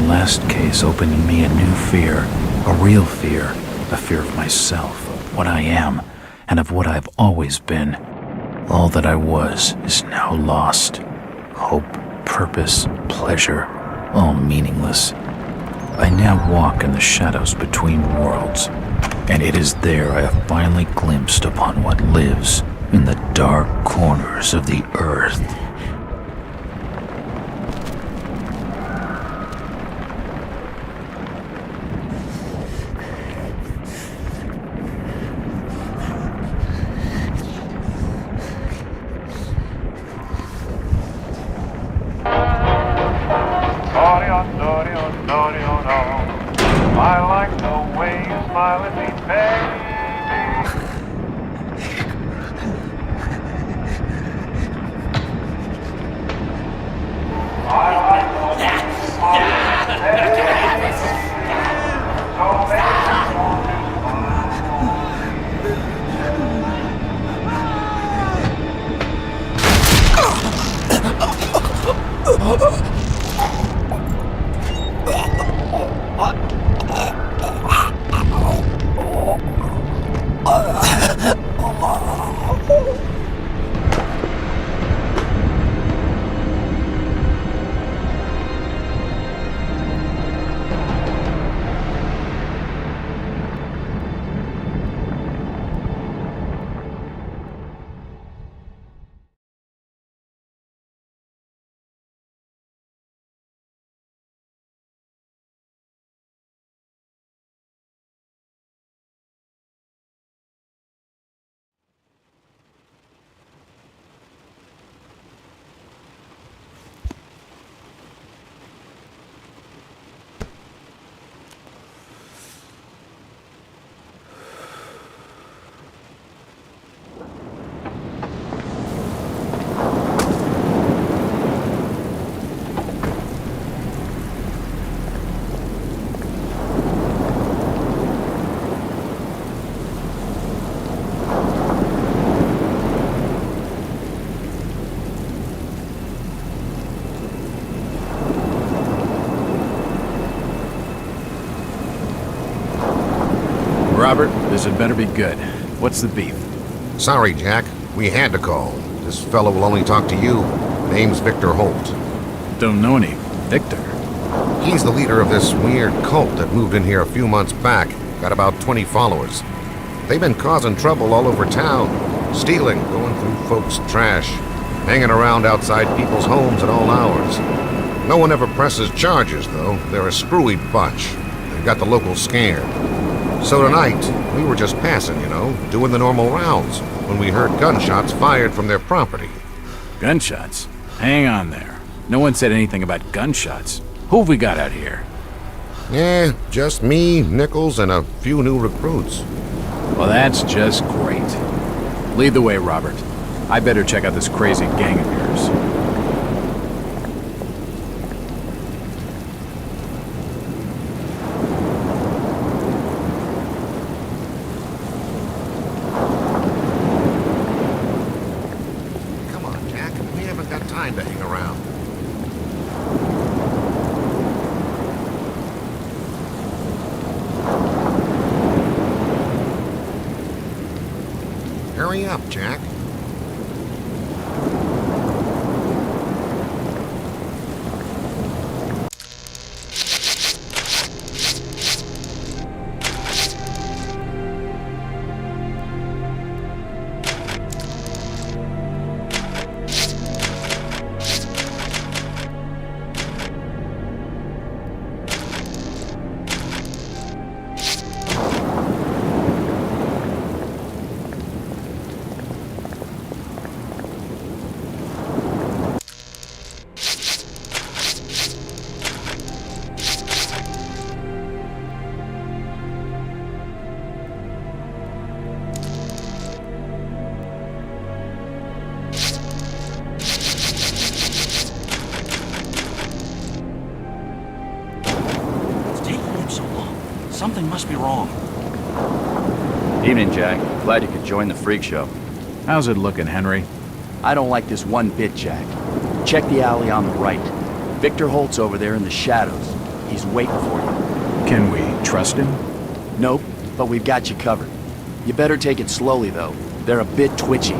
last case opened in me a new fear, a real fear, a fear of myself, of what I am, and of what I've always been. All that I was is now lost. Hope, purpose, pleasure, all meaningless. I now walk in the shadows between worlds, and it is there I have finally glimpsed upon what lives in the dark corners of the earth. I like the way you smile at me, baby. I like the way you smile at me, baby. So baby, Robert, this had better be good. What's the beef? Sorry, Jack. We had to call. This fellow will only talk to you. Name's Victor Holt. Don't know any Victor. He's the leader of this weird cult that moved in here a few months back. Got about 20 followers. They've been causing trouble all over town. Stealing, going through folks' trash, hanging around outside people's homes at all hours. No one ever presses charges, though. They're a screwy bunch. They've got the locals scared. So tonight, we were just passing, you know, doing the normal rounds, when we heard gunshots fired from their property. Gunshots? Hang on there. No one said anything about gunshots. Who have we got out here? Just me, Nichols, and a few new recruits. Well, that's just great. Lead the way, Robert. I better check out this crazy gang of yours. Hurry up, Jack. Something must be wrong. Evening, Jack. Glad you could join the freak show. How's it looking, Henry? I don't like this one bit, Jack. Check the alley on the right. Victor Holt's over there in the shadows. He's waiting for you. Can we trust him? Nope, but we've got you covered. You better take it slowly, though. They're a bit twitchy.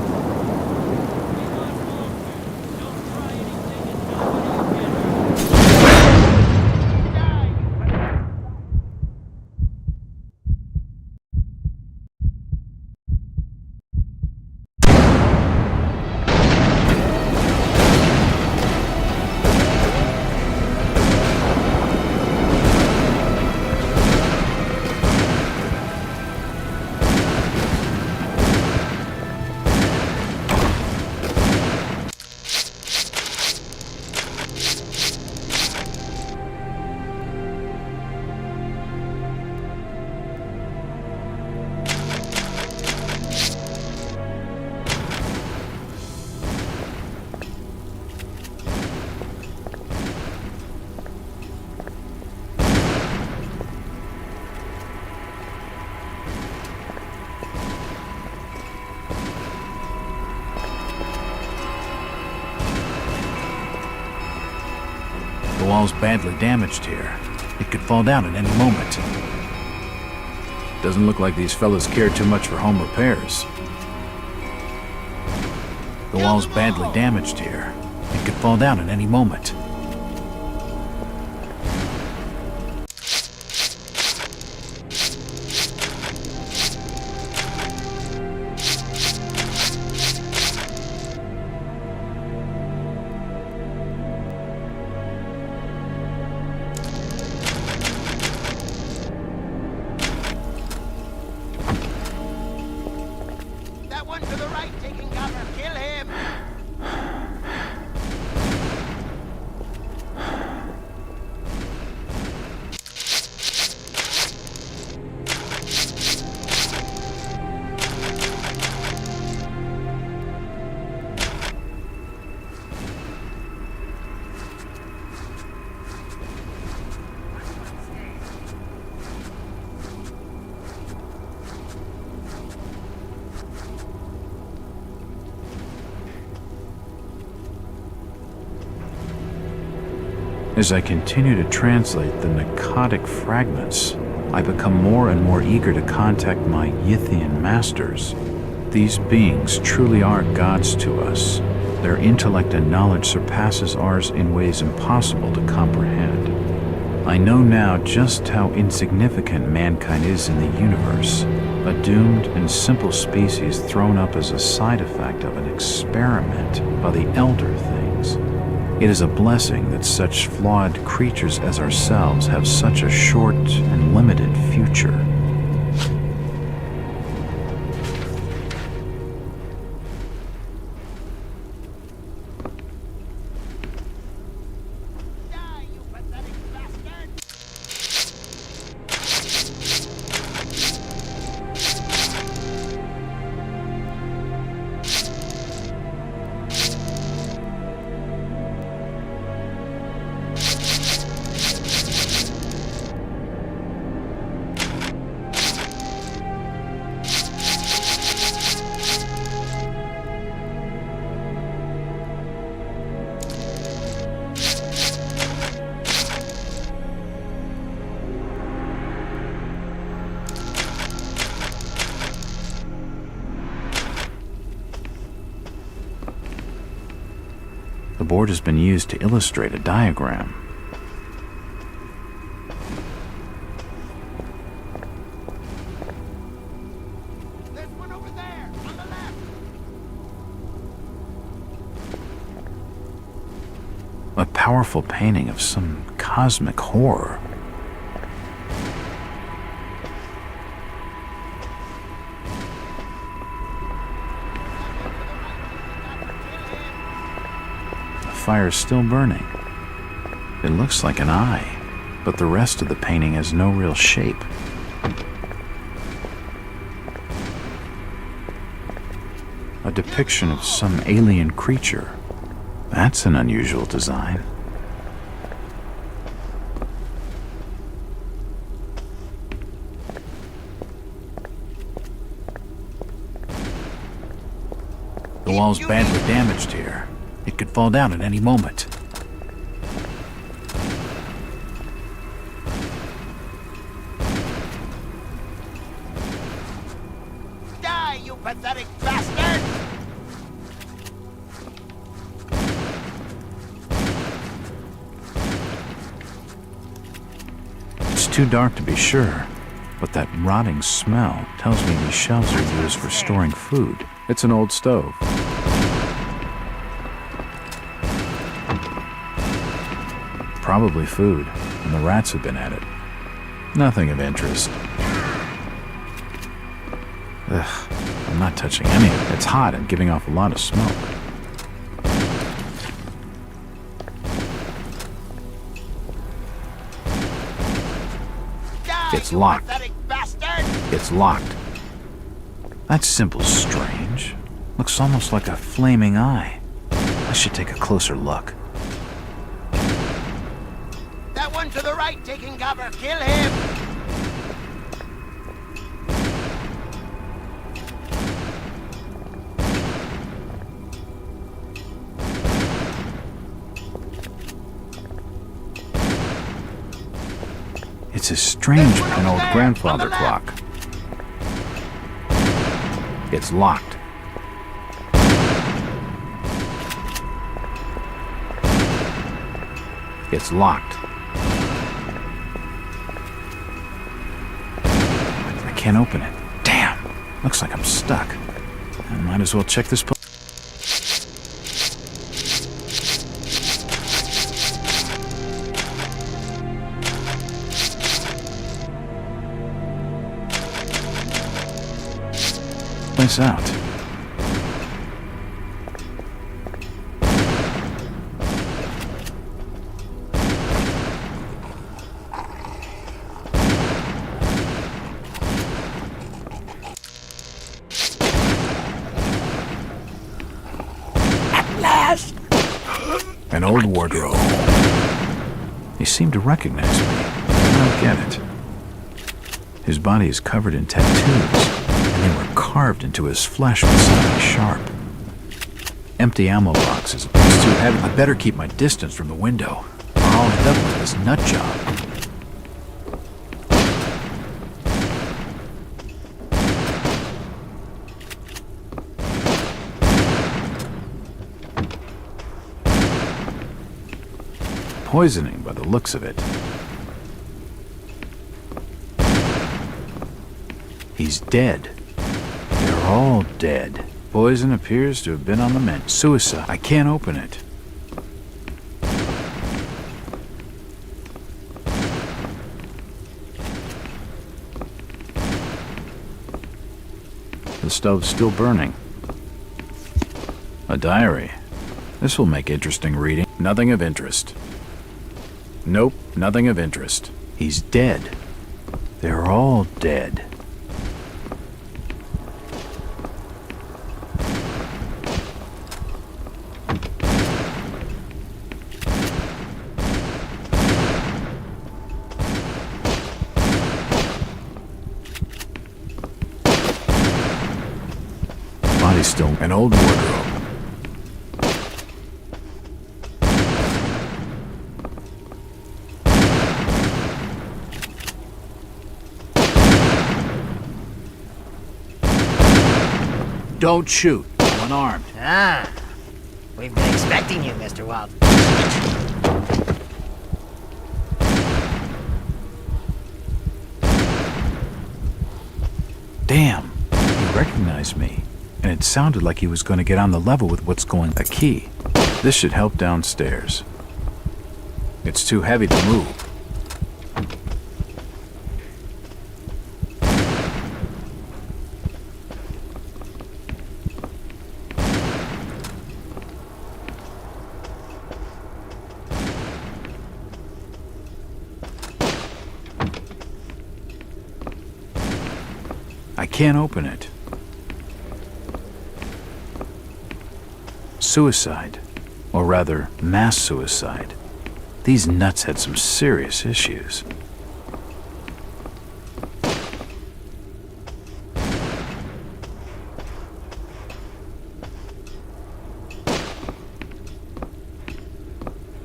The wall's badly damaged here. It could fall down at any moment. Doesn't look like these fellas care too much for home repairs. The wall's badly damaged here. It could fall down at any moment. That one to the right taking cover. Kill him! As I continue to translate the Nicotic fragments, I become more and more eager to contact my Yithian masters. These beings truly are gods to us. Their intellect and knowledge surpasses ours in ways impossible to comprehend. I know now just how insignificant mankind is in the universe, a doomed and simple species thrown up as a side effect of an experiment by the elder things. It is a blessing that such flawed creatures as ourselves have such a short and limited future. Die, you pathetic bastard! The board has been used to illustrate a diagram. There's one over there, on the left! A powerful painting of some cosmic horror. The fire is still burning. It looks like an eye, but the rest of the painting has no real shape. A depiction of some alien creature. That's an unusual design. The wall's badly damaged here. It could fall down at any moment. pathetic bastard! It's too dark to be sure, but that rotting smell tells me these shelves are used for storing food. It's an old stove. Probably food, and the rats have been at it. Nothing of interest. Ugh, I'm not touching any of it. It's hot and giving off a lot of smoke. It's locked. It's locked. That symbol's strange. Looks almost like a flaming eye. I should take a closer look. That one to the right taking cover. Kill him! It's as strange as an old grandfather clock. It's locked. It's locked. I can't open it. Damn! Looks like I'm stuck. I might as well check this place. Out. At last! An old wardrobe. He seemed to recognize me. I don't get it. His body is covered in tattoos. They were carved into his flesh with something sharp. Empty ammo boxes. It's too heavy. I better keep my distance from the window, or I'll end up with this nut job. Poisoning by the looks of it. He's dead. They're all dead. Poison appears to have been on the mend. Suicide. I can't open it. The stove's still burning. A diary. This will make interesting reading. Nothing of interest. Nope, nothing of interest. He's dead. They're all dead. Body's still an old wardrobe. Don't shoot. I'm unarmed. Ah, we've been expecting you, Mr. Walt. Damn. He recognized me. And it sounded like he was going to get on the level with what's going. A key. This should help downstairs. It's too heavy to move. I can't open it. Suicide. Or rather, mass suicide. These nuts had some serious issues.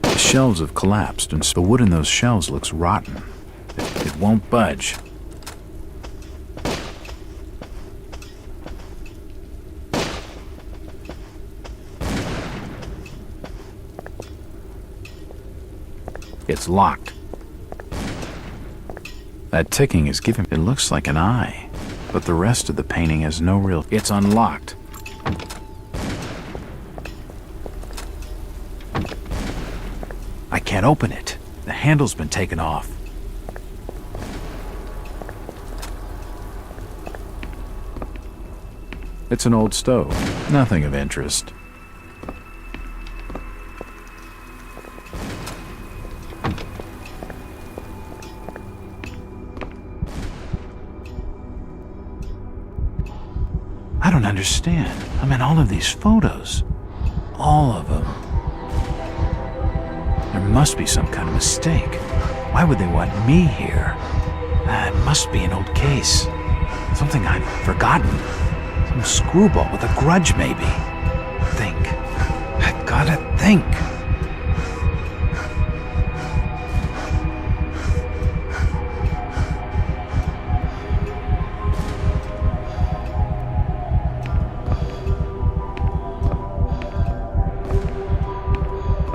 The shelves have collapsed, and the wood in those shelves looks rotten. It won't budge. It's locked. That ticking is giving... It looks like an eye, but the rest of the painting has no real... It's unlocked. I can't open it. The handle's been taken off. It's an old stove. Nothing of interest. I don't understand. I mean, all of these photos. All of them. There must be some kind of mistake. Why would they want me here? It must be an old case. Something I've forgotten. Some screwball with a grudge, maybe. Think. I gotta think.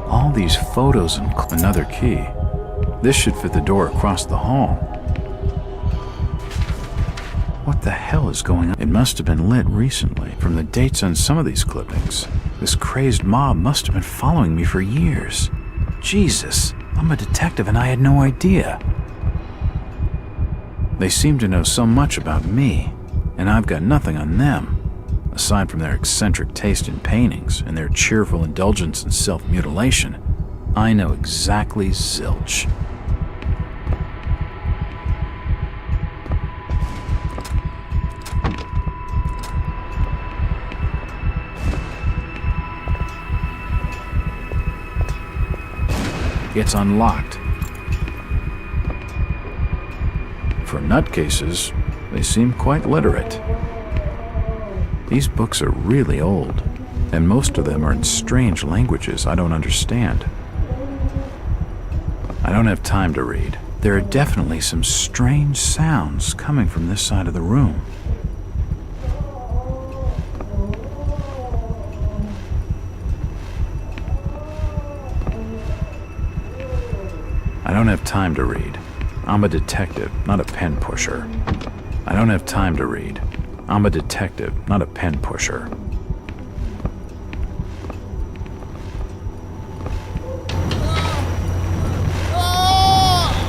All these photos and another key. This should fit the door across the hall. What the hell is going on? It must have been lit recently. From the dates on some of these clippings, this crazed mob must have been following me for years. Jesus, I'm a detective and I had no idea. They seem to know so much about me, and I've got nothing on them, aside from their eccentric taste in paintings and their cheerful indulgence in self-mutilation. I know exactly zilch. It's unlocked. For nutcases, they seem quite literate. These books are really old, and most of them are in strange languages I don't understand. I don't have time to read. There are definitely some strange sounds coming from this side of the room. I don't have time to read. I'm a detective, not a pen pusher. I don't have time to read. I'm a detective, not a pen pusher.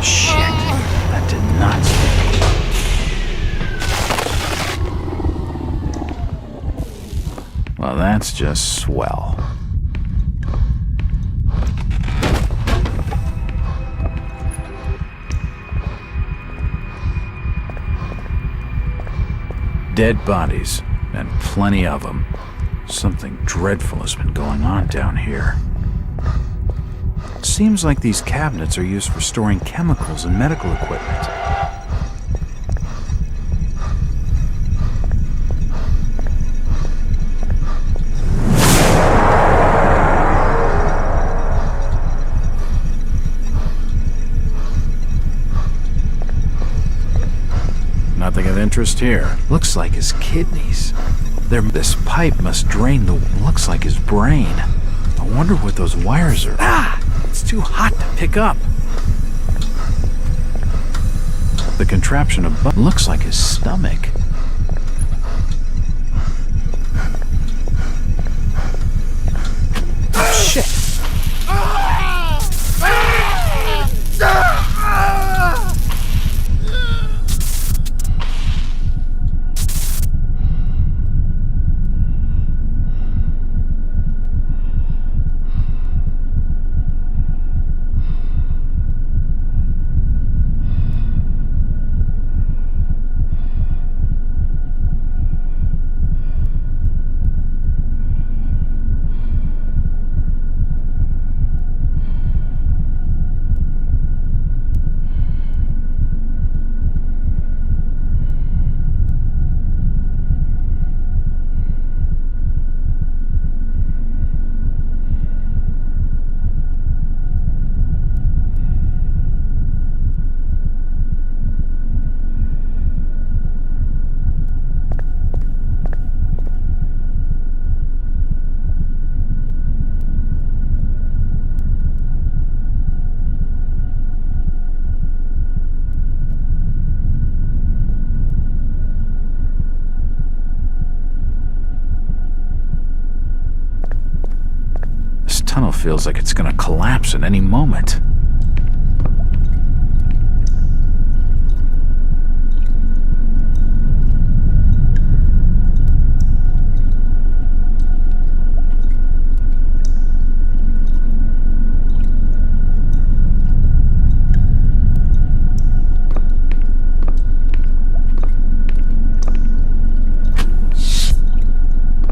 Shit, that did not stick. Well, that's just swell. Dead bodies, and plenty of them. Something dreadful has been going on down here. It seems like these cabinets are used for storing chemicals and medical equipment. Nothing of interest here. Looks like his kidneys. This pipe must drain the... Looks like his brain. I wonder what those wires are... Ah! It's too hot to pick up. The contraption above looks like his stomach. Oh, shit! feels like it's gonna collapse at any moment.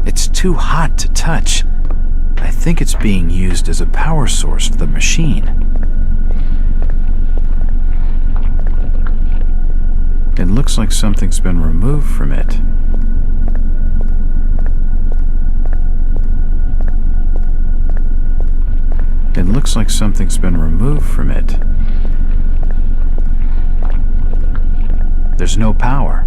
It's too hot to touch. I think it's being used as a power source for the machine. It looks like something's been removed from it. It looks like something's been removed from it. There's no power.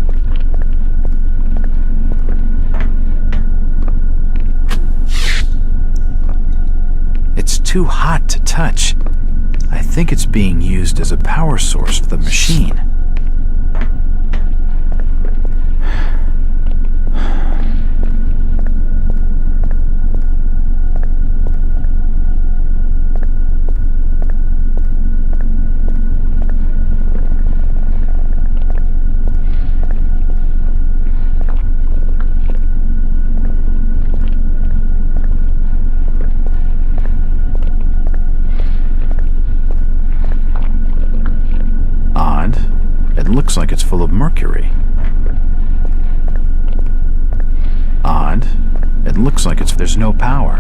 It's too hot to touch. I think it's being used as a power source for the machine. Looks like it's full of mercury. Odd. It looks like there's no power.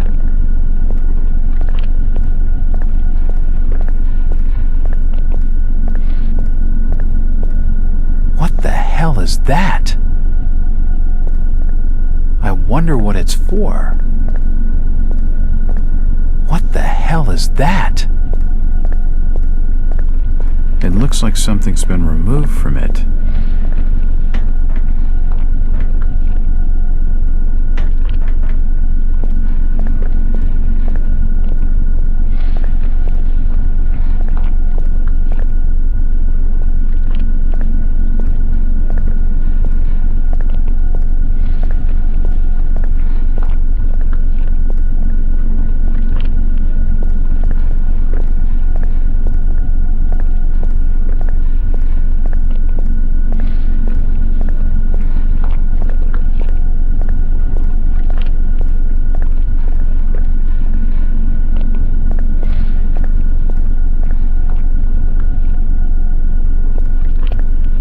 What the hell is that? I wonder what it's for. What the hell is that? It looks like something's been removed from it.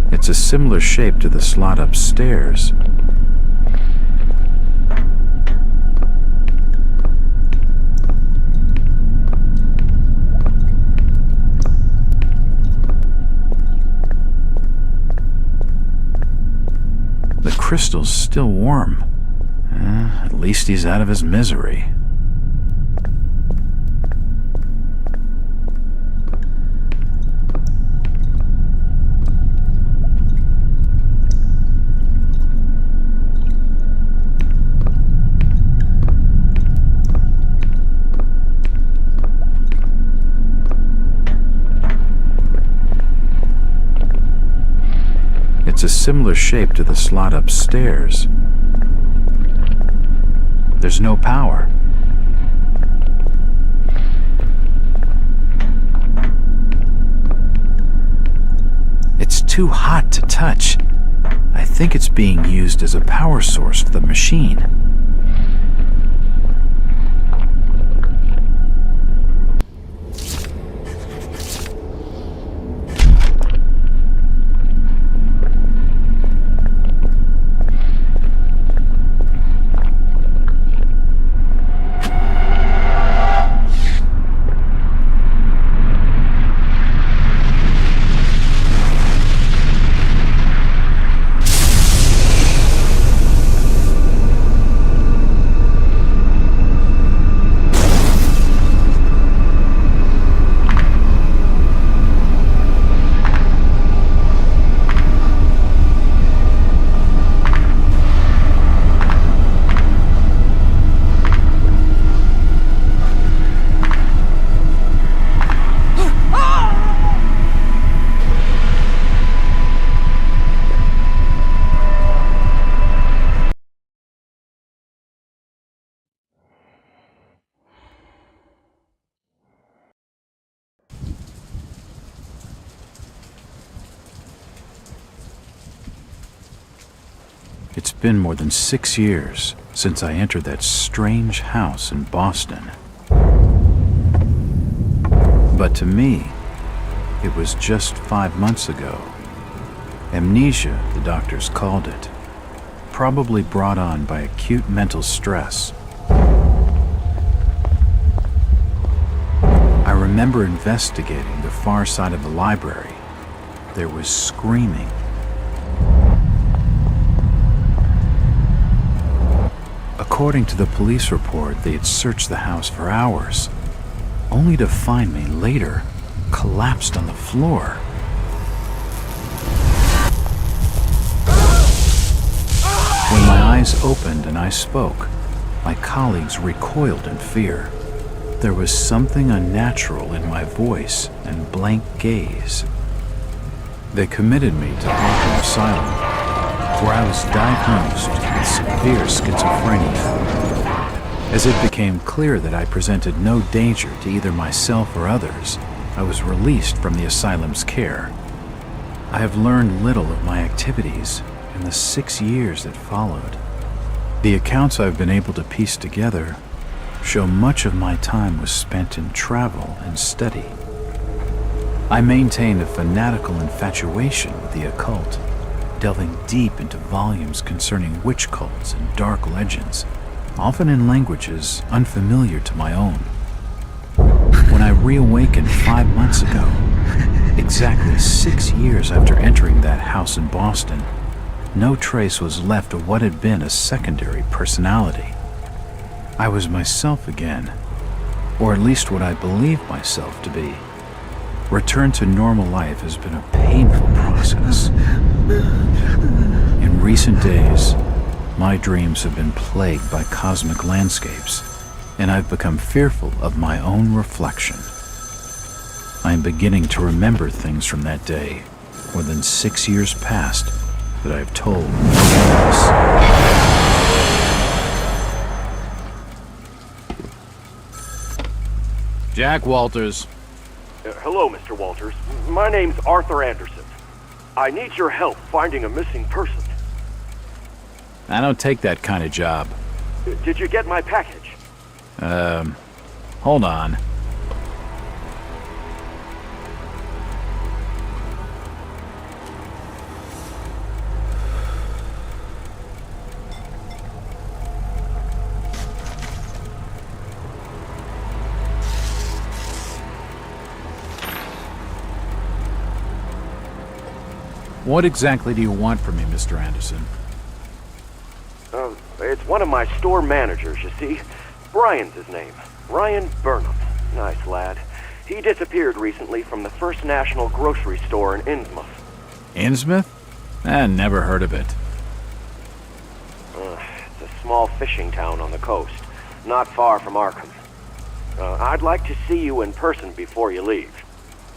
It's a similar shape to the slot upstairs. The crystal's still warm. At least he's out of his misery. It's a similar shape to the slot upstairs. There's no power. It's too hot to touch. I think it's being used as a power source for the machine. been more than 6 years since I entered that strange house in Boston. But to me, it was just 5 months ago. Amnesia, the doctors called it, probably brought on by acute mental stress. I remember investigating the far side of the library. There was screaming. According to the police report, they had searched the house for hours, only to find me later collapsed on the floor. When my eyes opened and I spoke, my colleagues recoiled in fear. There was something unnatural in my voice and blank gaze. They committed me to Arkham Asylum, where I was diagnosed with severe schizophrenia. As it became clear that I presented no danger to either myself or others, I was released from the asylum's care. I have learned little of my activities in the 6 years that followed. The accounts I've been able to piece together show much of my time was spent in travel and study. I maintained a fanatical infatuation with the occult, delving deep into volumes concerning witch cults and dark legends, often in languages unfamiliar to my own. When I reawakened 5 months ago, exactly 6 years after entering that house in Boston, no trace was left of what had been a secondary personality. I was myself again, or at least what I believed myself to be. Return to normal life has been a painful process. In recent days, my dreams have been plagued by cosmic landscapes, and I've become fearful of my own reflection. I am beginning to remember things from that day, more than 6 years past, that I've told no one else. Jack Walters. Hello, Mr. Walters. My name's Arthur Anderson. I need your help finding a missing person. I don't take that kind of job. Did you get my package? Hold on. What exactly do you want from me, Mr. Anderson? It's one of my store managers, you see. Brian's his name. Ryan Burnham. Nice lad. He disappeared recently from the First National grocery store in Innsmouth. Innsmouth? Never heard of it. It's a small fishing town on the coast, not far from Arkham. I'd like to see you in person before you leave.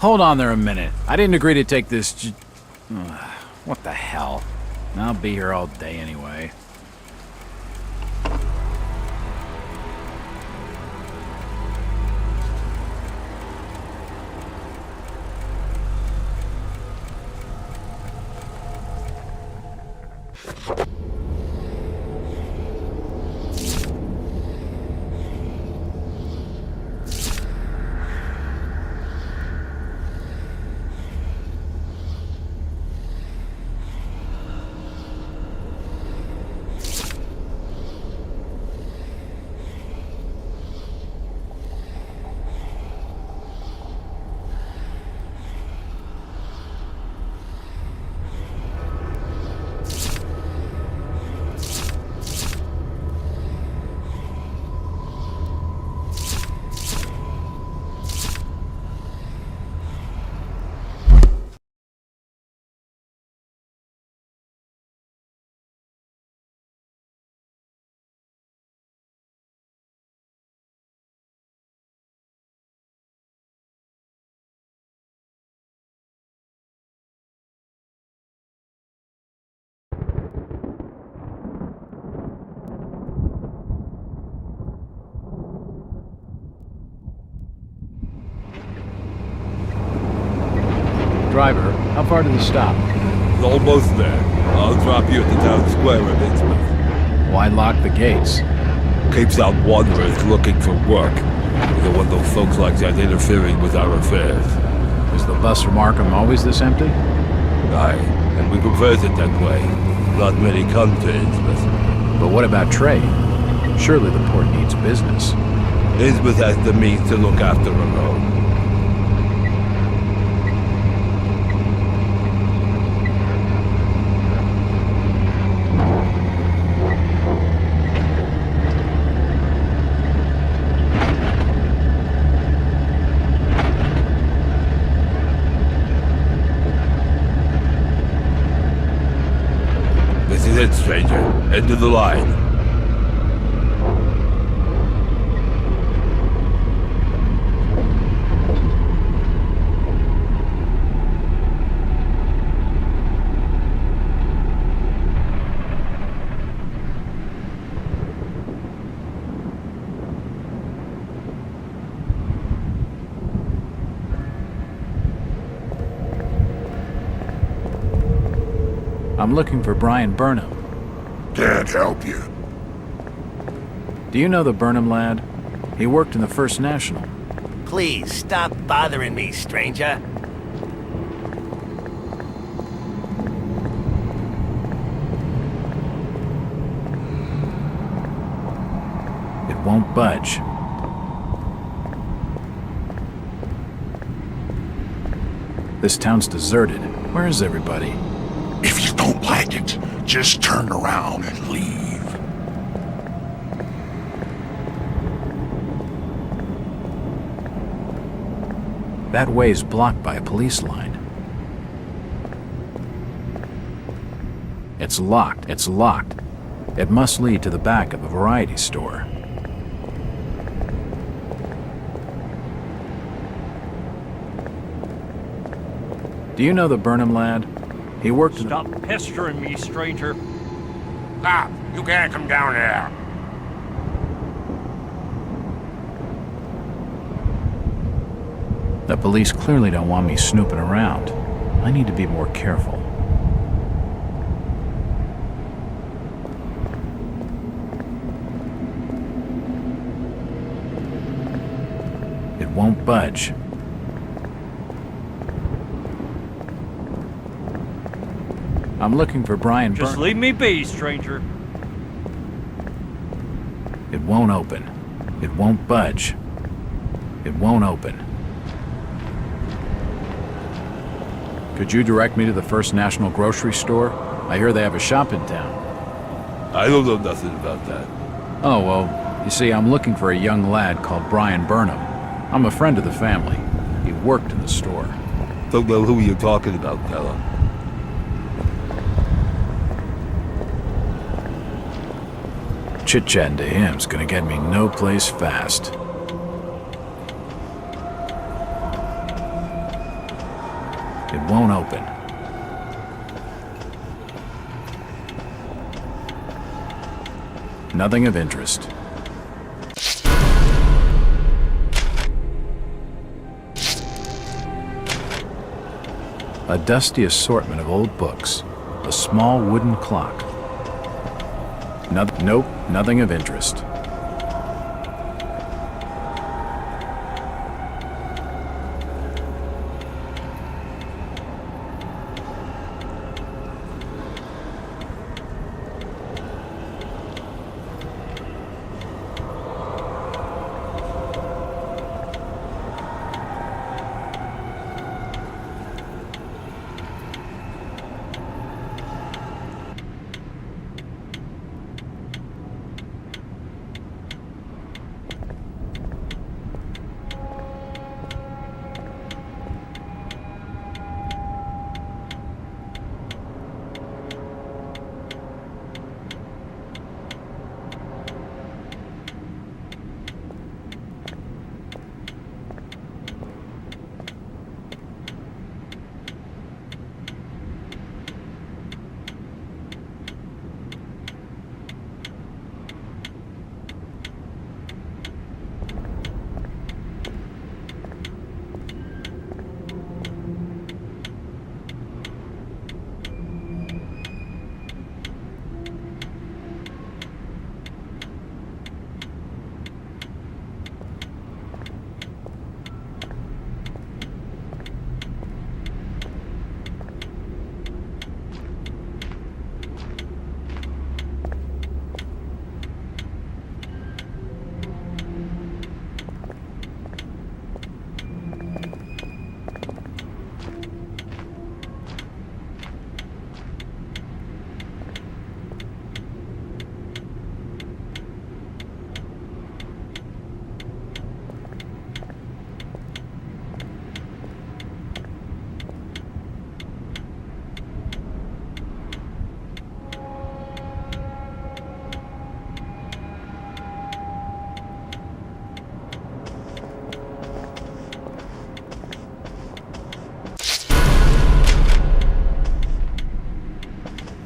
Hold on there a minute. I didn't agree to take this what the hell? I'll be here all day anyway. Driver, how far to the stop? Almost there. I'll drop you at the town square of Innsmouth. Why lock the gates? Keeps out wanderers looking for work. We don't want those folks like that interfering with our affairs. Is the bus from Arkham always this empty? Aye, and we prefers it that way. Not many come to Innsmouth. But what about trade? Surely the port needs business. Innsmouth has the means to look after her own. This is it, stranger. End of the line. I'm looking for Brian Burnham. Can't help you. Do you know the Burnham lad? He worked in the First National. Please, stop bothering me, stranger. It won't budge. This town's deserted. Where is everybody? If you don't like it, just turn around and leave. That way's blocked by a police line. It's locked. It's locked. It must lead to the back of a variety store. Do you know the Burnham lad? He worked in... Stop pestering me, stranger. Stop! You can't come down there. The police clearly don't want me snooping around. I need to be more careful. It won't budge. I'm looking for Brian Just leave me be, stranger. It won't open. It won't budge. It won't open. Could you direct me to the First National grocery store? I hear they have a shop in town. I don't know nothing about that. Oh, well, you see, I'm looking for a young lad called Brian Burnham. I'm a friend of the family. He worked in the store. Don't know who you're talking about, fella. Chit-chatting to him's gonna get me no place fast. It won't open. Nothing of interest. A dusty assortment of old books. A small wooden clock. Nope, nothing of interest.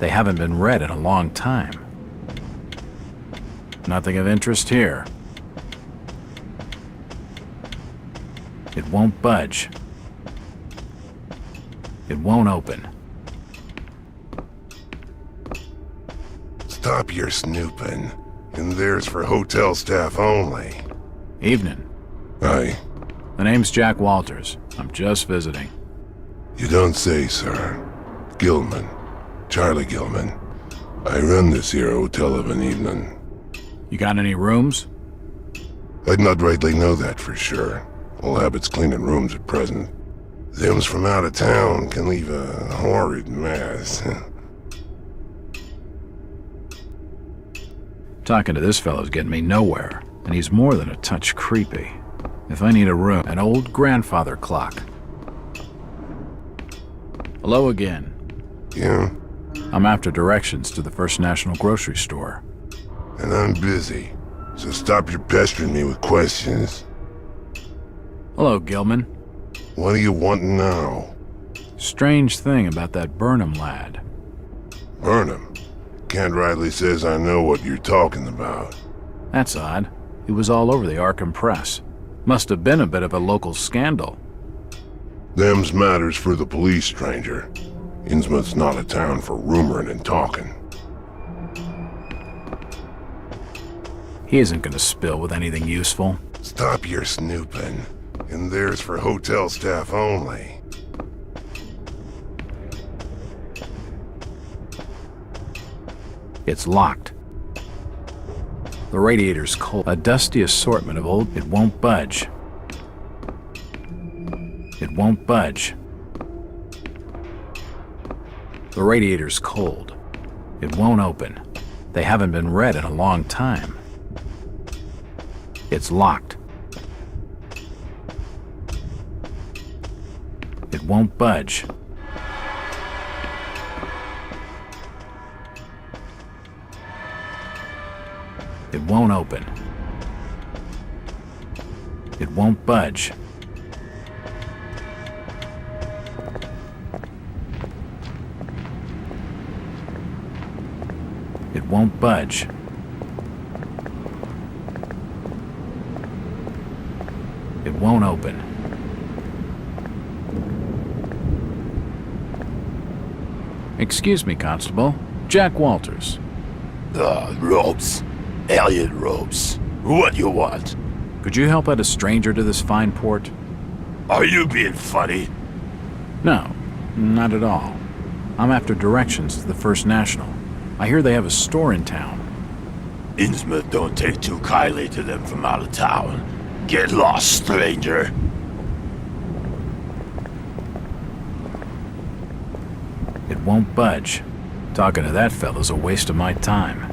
They haven't been read in a long time. Nothing of interest here. It won't budge. It won't open. Stop your snooping. And there's for hotel staff only. Evening. Aye. The name's Jack Walters. I'm just visiting. You don't say, sir. Gilman. Charlie Gilman. I run this here hotel of an evening. You got any rooms? I'd not rightly know that for sure. All habits cleaning rooms at present. Them's from out of town can leave a horrid mess. Talking to this fellow's getting me nowhere, and he's more than a touch creepy. If I need a room, an old grandfather clock. Hello again. Yeah? I'm after directions to the First National grocery store. And I'm busy, so stop your pestering me with questions. Hello, Gilman. What do you want now? Strange thing about that Burnham lad. Burnham? Kent rightly says I know what you're talking about. That's odd. He was all over the Arkham press. Must have been a bit of a local scandal. Them's matters for the police, stranger. Innsmouth's not a town for rumoring and talking. He isn't gonna spill with anything useful. Stop your snooping. And there's for hotel staff only. It's locked. The radiator's cold. A dusty assortment of old... It won't budge. It won't budge. The radiator's cold. It won't open. They haven't been read in a long time. It's locked. It won't budge. It won't open. It won't budge. It won't budge. It won't open. Excuse me, Constable. Jack Walters. Robes. Alien robes. What you want? Could you help out a stranger to this fine port? Are you being funny? No, not at all. I'm after directions to the First National. I hear they have a store in town. Innsmouth don't take too kindly to them from out of town. Get lost, stranger. It won't budge. Talking to that fella's a waste of my time.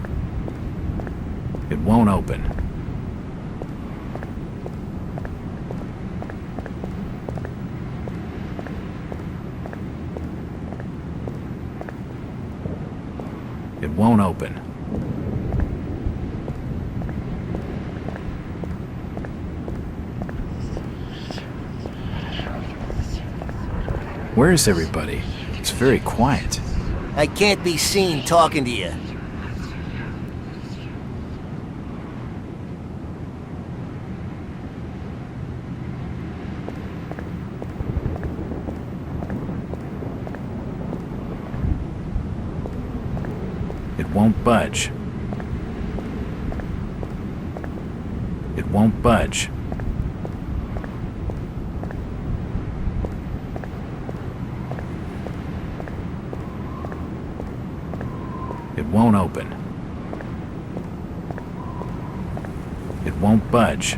It won't open. It won't open. Where is everybody? It's very quiet. I can't be seen talking to you. It won't budge. It won't budge. It won't open. It won't budge.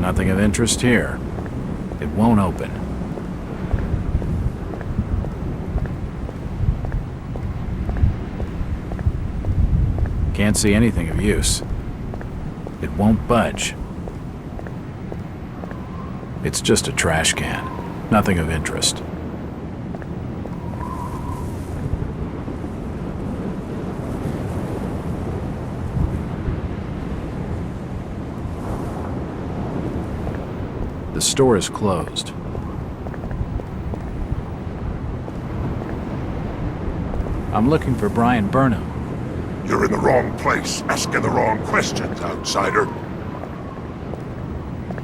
Nothing of interest here. It won't open. Can't see anything of use. It won't budge. It's just a trash can. Nothing of interest. The store is closed. I'm looking for Brian Burnham. You're in the wrong place, asking the wrong questions, outsider.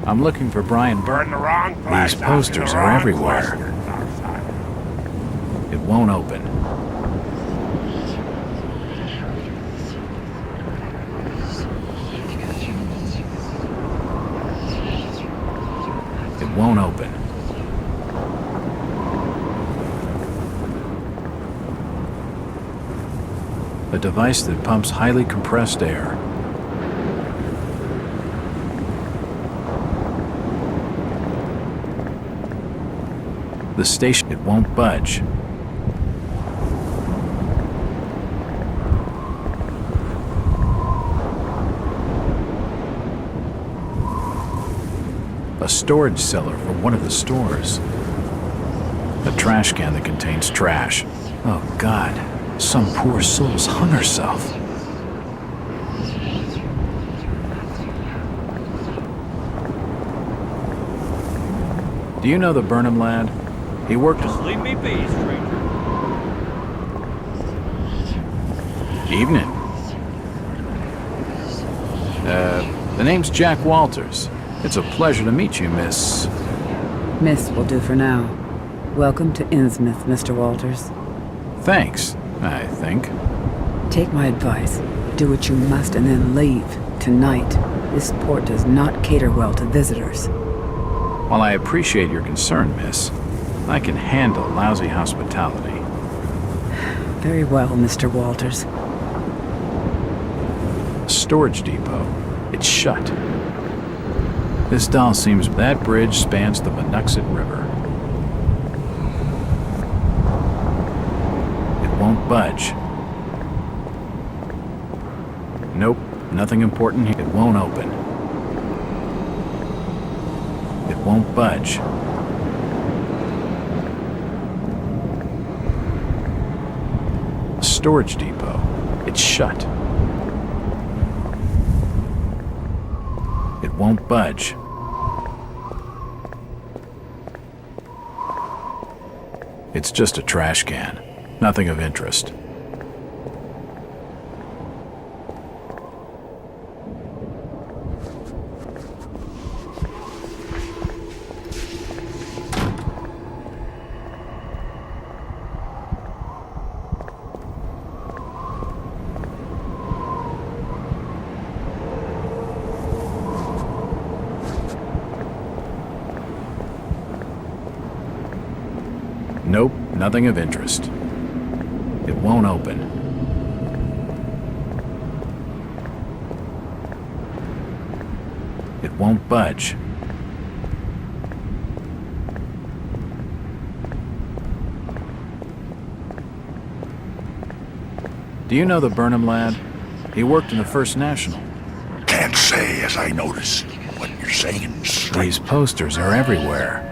I'm looking for Brian You're Burnham. in the wrong place. These posters asking the are wrong everywhere. questions, outsider. It won't open. It won't open. A device that pumps highly compressed air. The station, it won't budge. A storage cellar for one of the stores. A trash can that contains trash. Oh God, some poor soul's hung herself. Do you know the Burnham lad? He worked. Just leave me be, stranger. Evening. The name's Jack Walters. It's a pleasure to meet you, Miss. Miss will do for now. Welcome to Innsmouth, Mr. Walters. Thanks, I think. Take my advice. Do what you must and then leave. Tonight. This port does not cater well to visitors. While I appreciate your concern, miss, I can handle lousy hospitality. Very well, Mr. Walters. A storage depot. It's shut. This doll seems that bridge spans the Monuxet River. It won't budge. Nope, nothing important here. It won't open. It won't budge. A storage depot. It's shut. It won't budge. It's just a trash can. Nothing of interest. Nope, nothing of interest. It won't open. It won't budge. Do you know the Burnham lad? He worked in the First National. Can't say as I notice what you're saying. These posters are everywhere.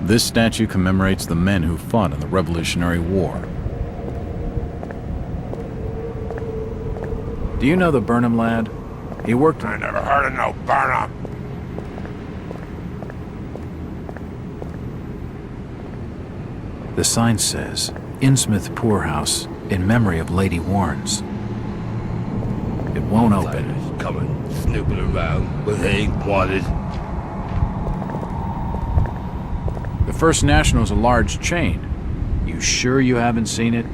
This statue commemorates the men who fought in the Revolutionary War. Do you know the Burnham lad? He worked... I never heard of no Burnham. The sign says, Innsmouth Poorhouse, in memory of Lady Warrens. It won't open. Coming, snooping around, but they ain't wanted. The First National's a large chain. You sure you haven't seen it?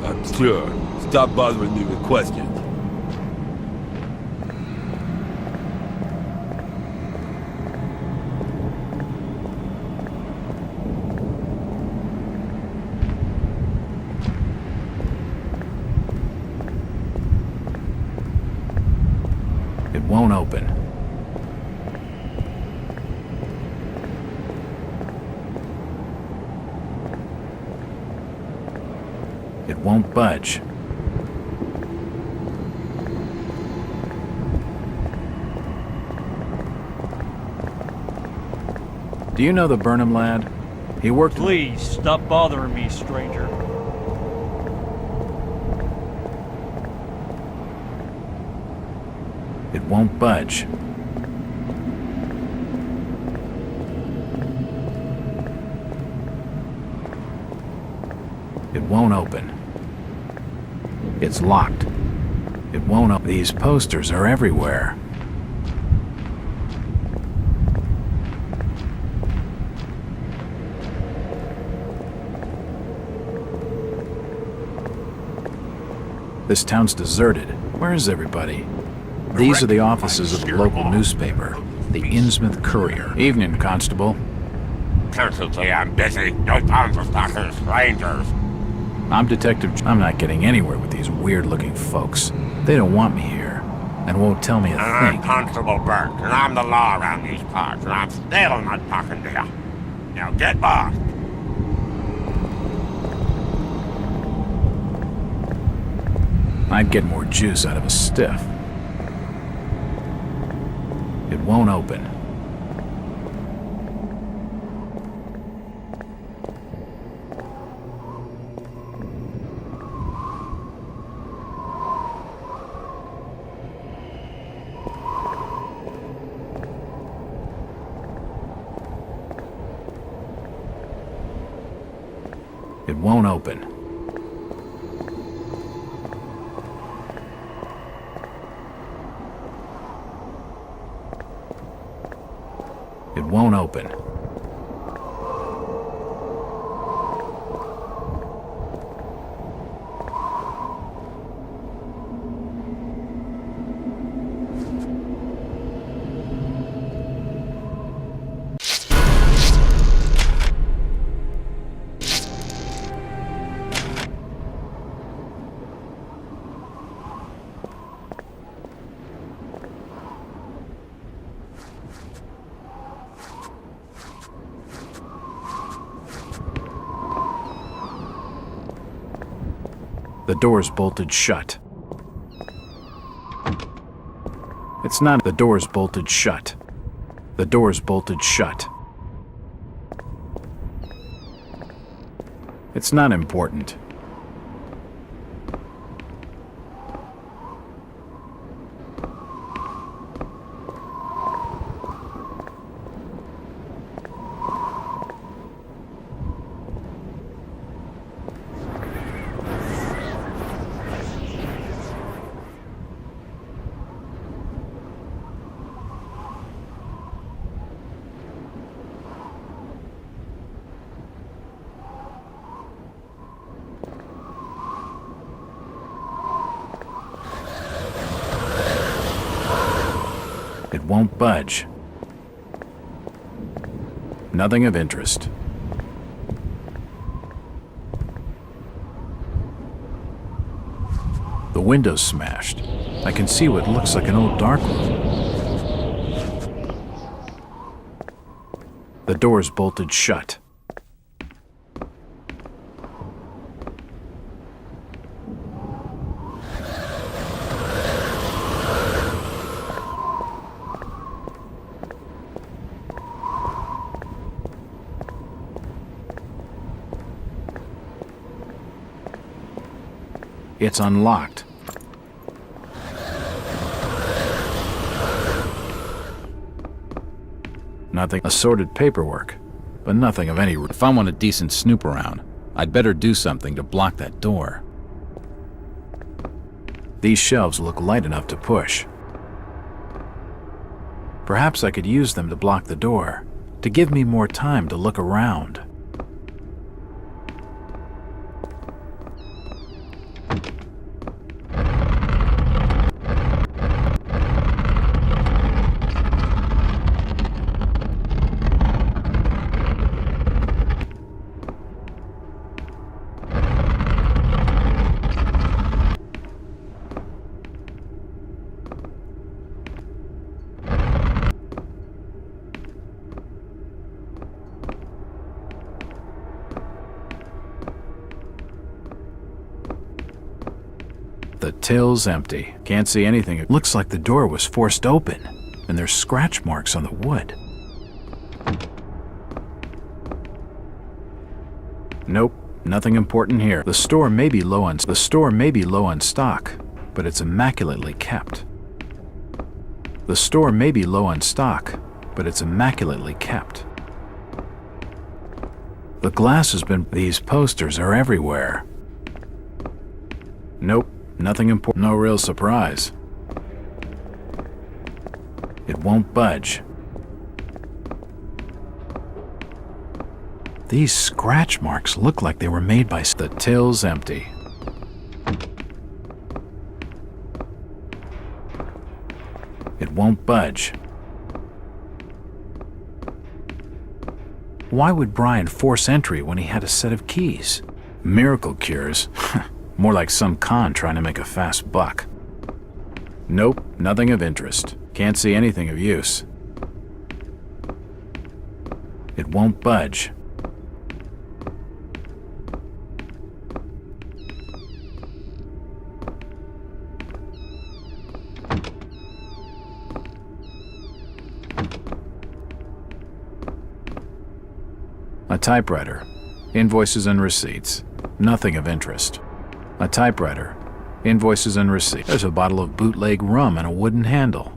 I'm sure. Stop bothering me with questions. It won't open. It won't budge. Do you know the Burnham lad? He worked... Please, stop bothering me, stranger. It won't budge. It won't open. It's locked. It won't open. These posters are everywhere. This town's deserted. Where is everybody? These are the offices of the local newspaper, the Innsmouth Courier. Evening, Constable. Cursedly, I'm busy. No time for stalking strangers. I'm Detective. I'm not getting anywhere with these weird-looking folks. They don't want me here, and won't tell me a And thing. I'm Constable Burke, and I'm the law around these parts, and I'm still not talking to you. Now get lost. I'd get more juice out of a stiff. It won't open. It won't open. It won't open. The door's bolted shut. It's not. The door's bolted shut. The door's bolted shut. It's not important. It won't budge. Nothing of interest. The window's smashed. I can see what looks like an old dark room. The door's bolted shut. It's unlocked. Nothing. Assorted paperwork, but nothing of any. If I want a decent snoop around, I'd better do something to block that door. These shelves look light enough to push. Perhaps I could use them to block the door, to give me more time to look around. The till's empty. Can't see anything. It looks like the door was forced open, and there's scratch marks on the wood. Nope, nothing important here. The store may be low on stock, but it's immaculately kept. The store may be low on stock, but it's immaculately kept. The glass has been. These posters are everywhere. Nope, nothing important. No real surprise. It won't budge. These scratch marks look like they were made by... The till's empty. It won't budge. Why would Brian force entry when he had a set of keys? Miracle cures? More like some con trying to make a fast buck. Nope, nothing of interest. Can't see anything of use. It won't budge. A typewriter. Invoices and receipts. Nothing of interest. A typewriter. Invoices and receipts. There's a bottle of bootleg rum and a wooden handle.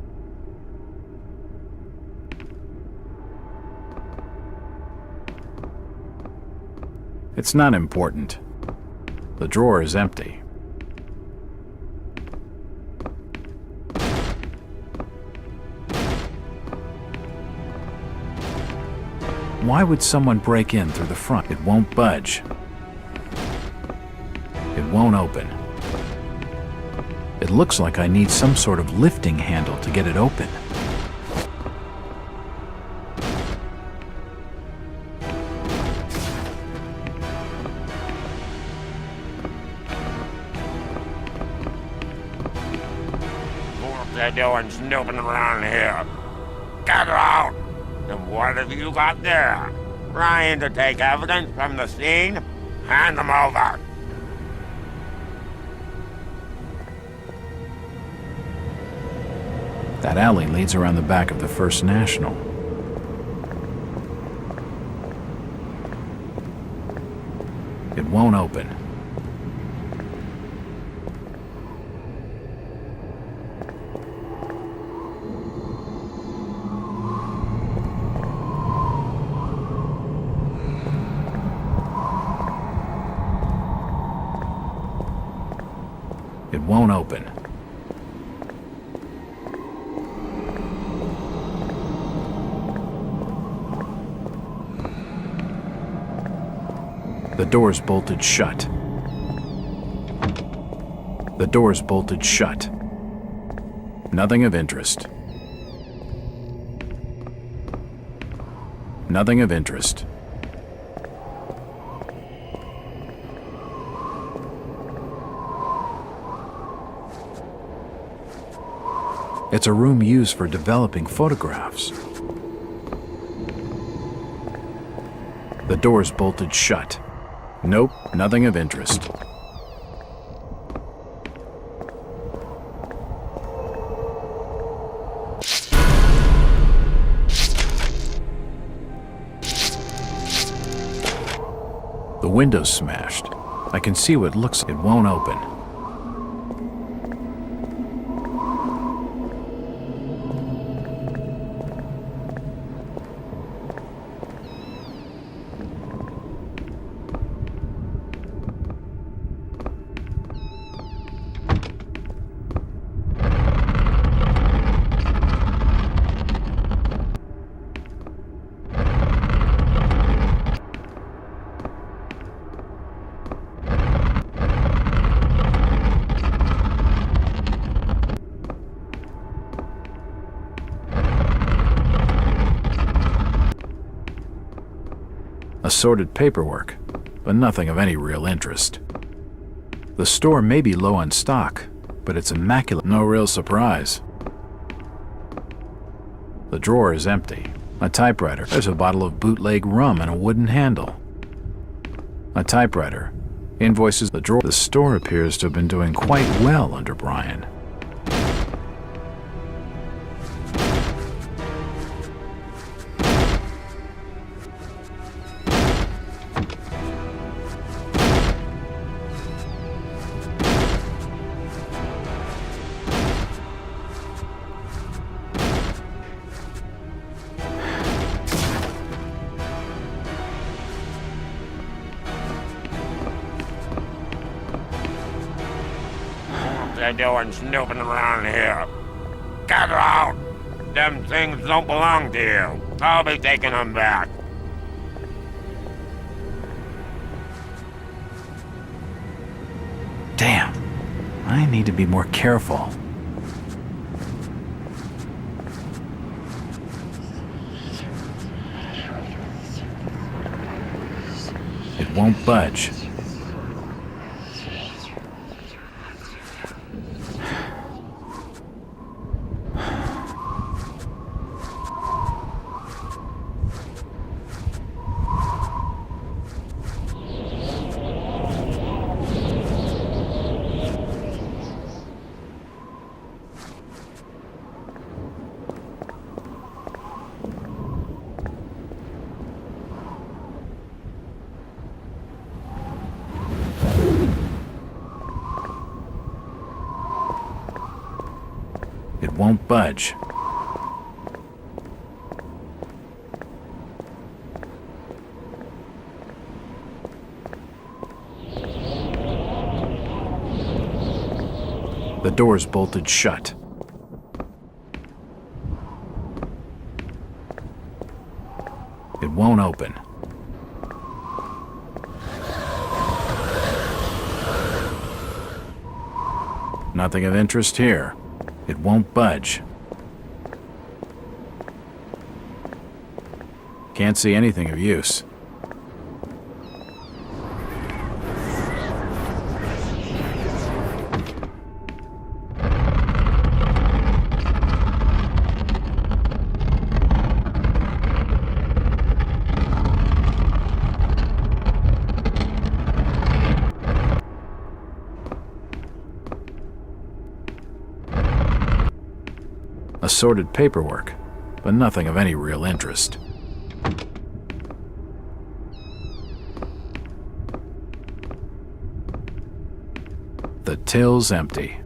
It's not important. The drawer is empty. Why would someone break in through the front? It won't budge. It won't open. It looks like I need some sort of lifting handle to get it open. What are they doing snooping around here? Get out! And what have you got there? Trying to take evidence from the scene? Hand them over. That alley leads around the back of the First National. It won't open. It won't open. The door's bolted shut. The door's bolted shut. Nothing of interest. Nothing of interest. It's a room used for developing photographs. The door's bolted shut. Nope, nothing of interest. The window's smashed. I can see what looks. It won't open. Assorted paperwork, but nothing of any real interest. The store may be low on stock, but it's immaculate. No real surprise. The drawer is empty. A typewriter. There's a bottle of bootleg rum and a wooden handle. A typewriter. Invoices. The drawer. The store appears to have been doing quite well under Brian. they doing snooping around here? Get out! Them things don't belong to you. I'll be taking them back. Damn. I need to be more careful. It won't budge. It won't budge. The door's bolted shut. It won't open. Nothing of interest here. It won't budge. Can't see anything of use. Assorted paperwork, but nothing of any real interest. The till's empty.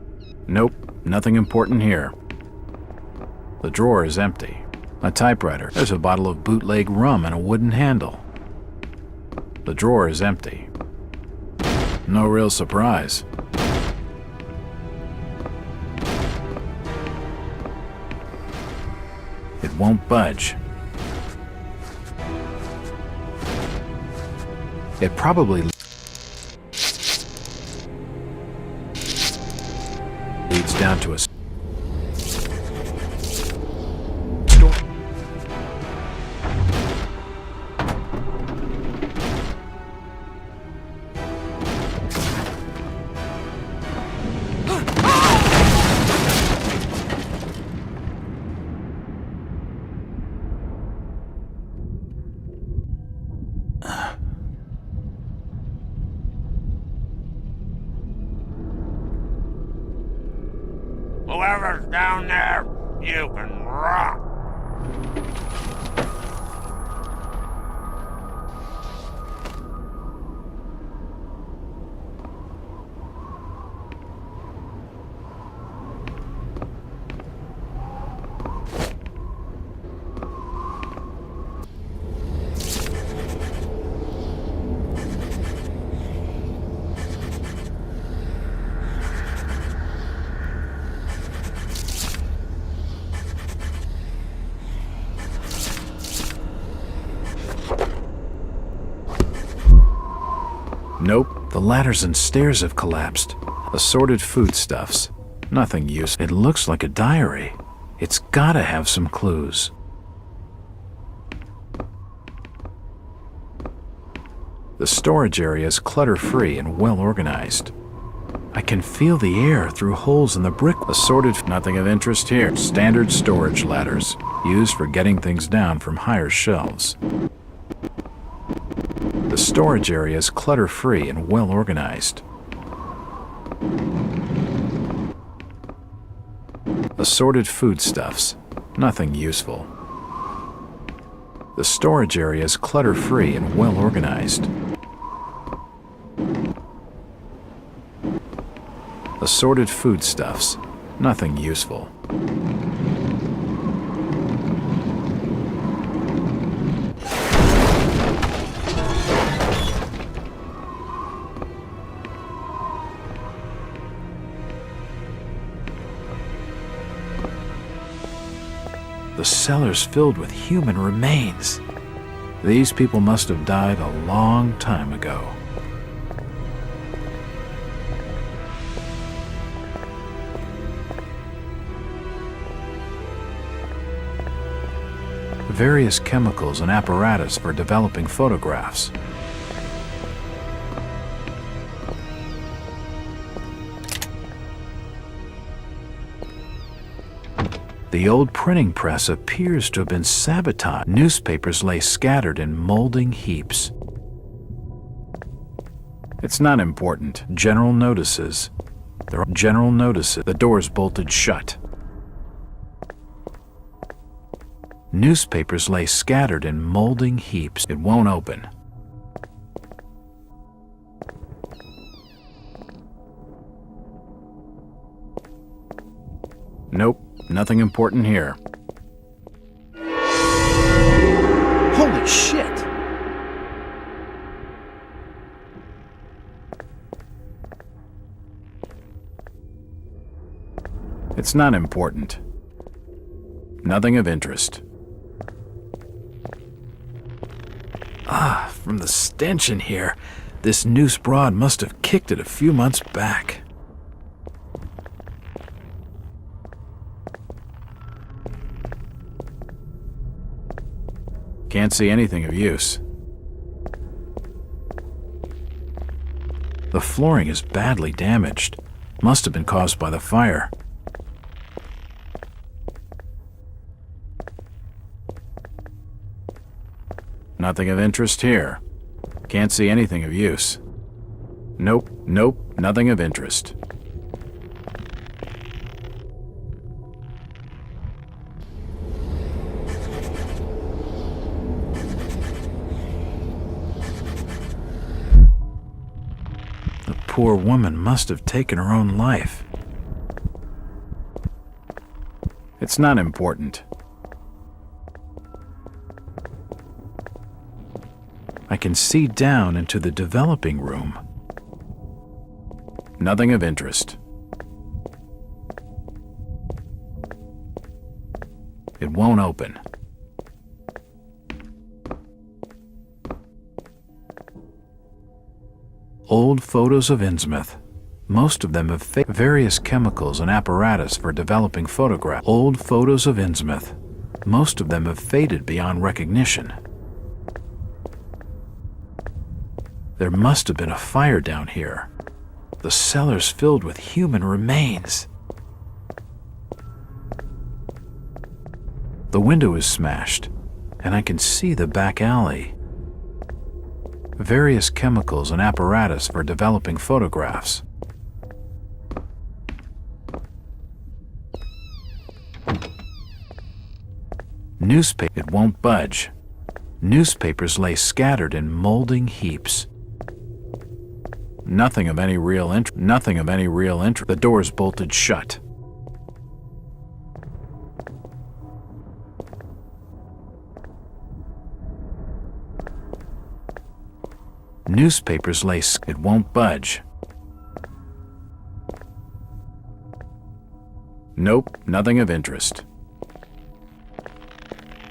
Nope, nothing important here. The drawer is empty. A typewriter. There's a bottle of bootleg rum and a wooden handle. The drawer is empty. No real surprise. It won't budge. It probably leads down to a store. Whoever's down there, you can rot. Nope, the ladders and stairs have collapsed. Assorted foodstuffs. Nothing useful. It looks like a diary. It's gotta have some clues. The storage area is clutter-free and well-organized. I can feel the air through holes in the brick. Assorted, nothing of interest here. Standard storage ladders, used for getting things down from higher shelves. The storage area is clutter-free and well-organized. Assorted foodstuffs, nothing useful. The storage area is clutter-free and well-organized. Assorted foodstuffs, nothing useful. cellars filled with human remains. These people must have died a long time ago. Various chemicals and apparatus for developing photographs. The old printing press appears to have been sabotaged. Newspapers lay scattered in molding heaps. It's not important. General notices. There are general notices. The doors bolted shut. Newspapers lay scattered in molding heaps. It won't open. Nope, nothing important here. Holy shit! It's not important. Nothing of interest. From the stench in here, this noose broad must have kicked it a few months back. Can't see anything of use. The flooring is badly damaged. Must have been caused by the fire. Nothing of interest here. Can't see anything of use. Nope, nothing of interest. The poor woman must have taken her own life. It's not important. I can see down into the developing room. Nothing of interest. It won't open. Old photos of Innsmouth. Most of them have various chemicals and apparatus for developing photographs. Old photos of Innsmouth. Most of them have faded beyond recognition. There must have been a fire down here. The cellar's filled with human remains. The window is smashed, and I can see the back alley. Various chemicals and apparatus for developing photographs. Newspaper. It won't budge. Newspapers lay scattered in molding heaps. Nothing of any real interest. Nothing of any real interest. The doors bolted shut. Newspapers lay. It won't budge. Nope, nothing of interest.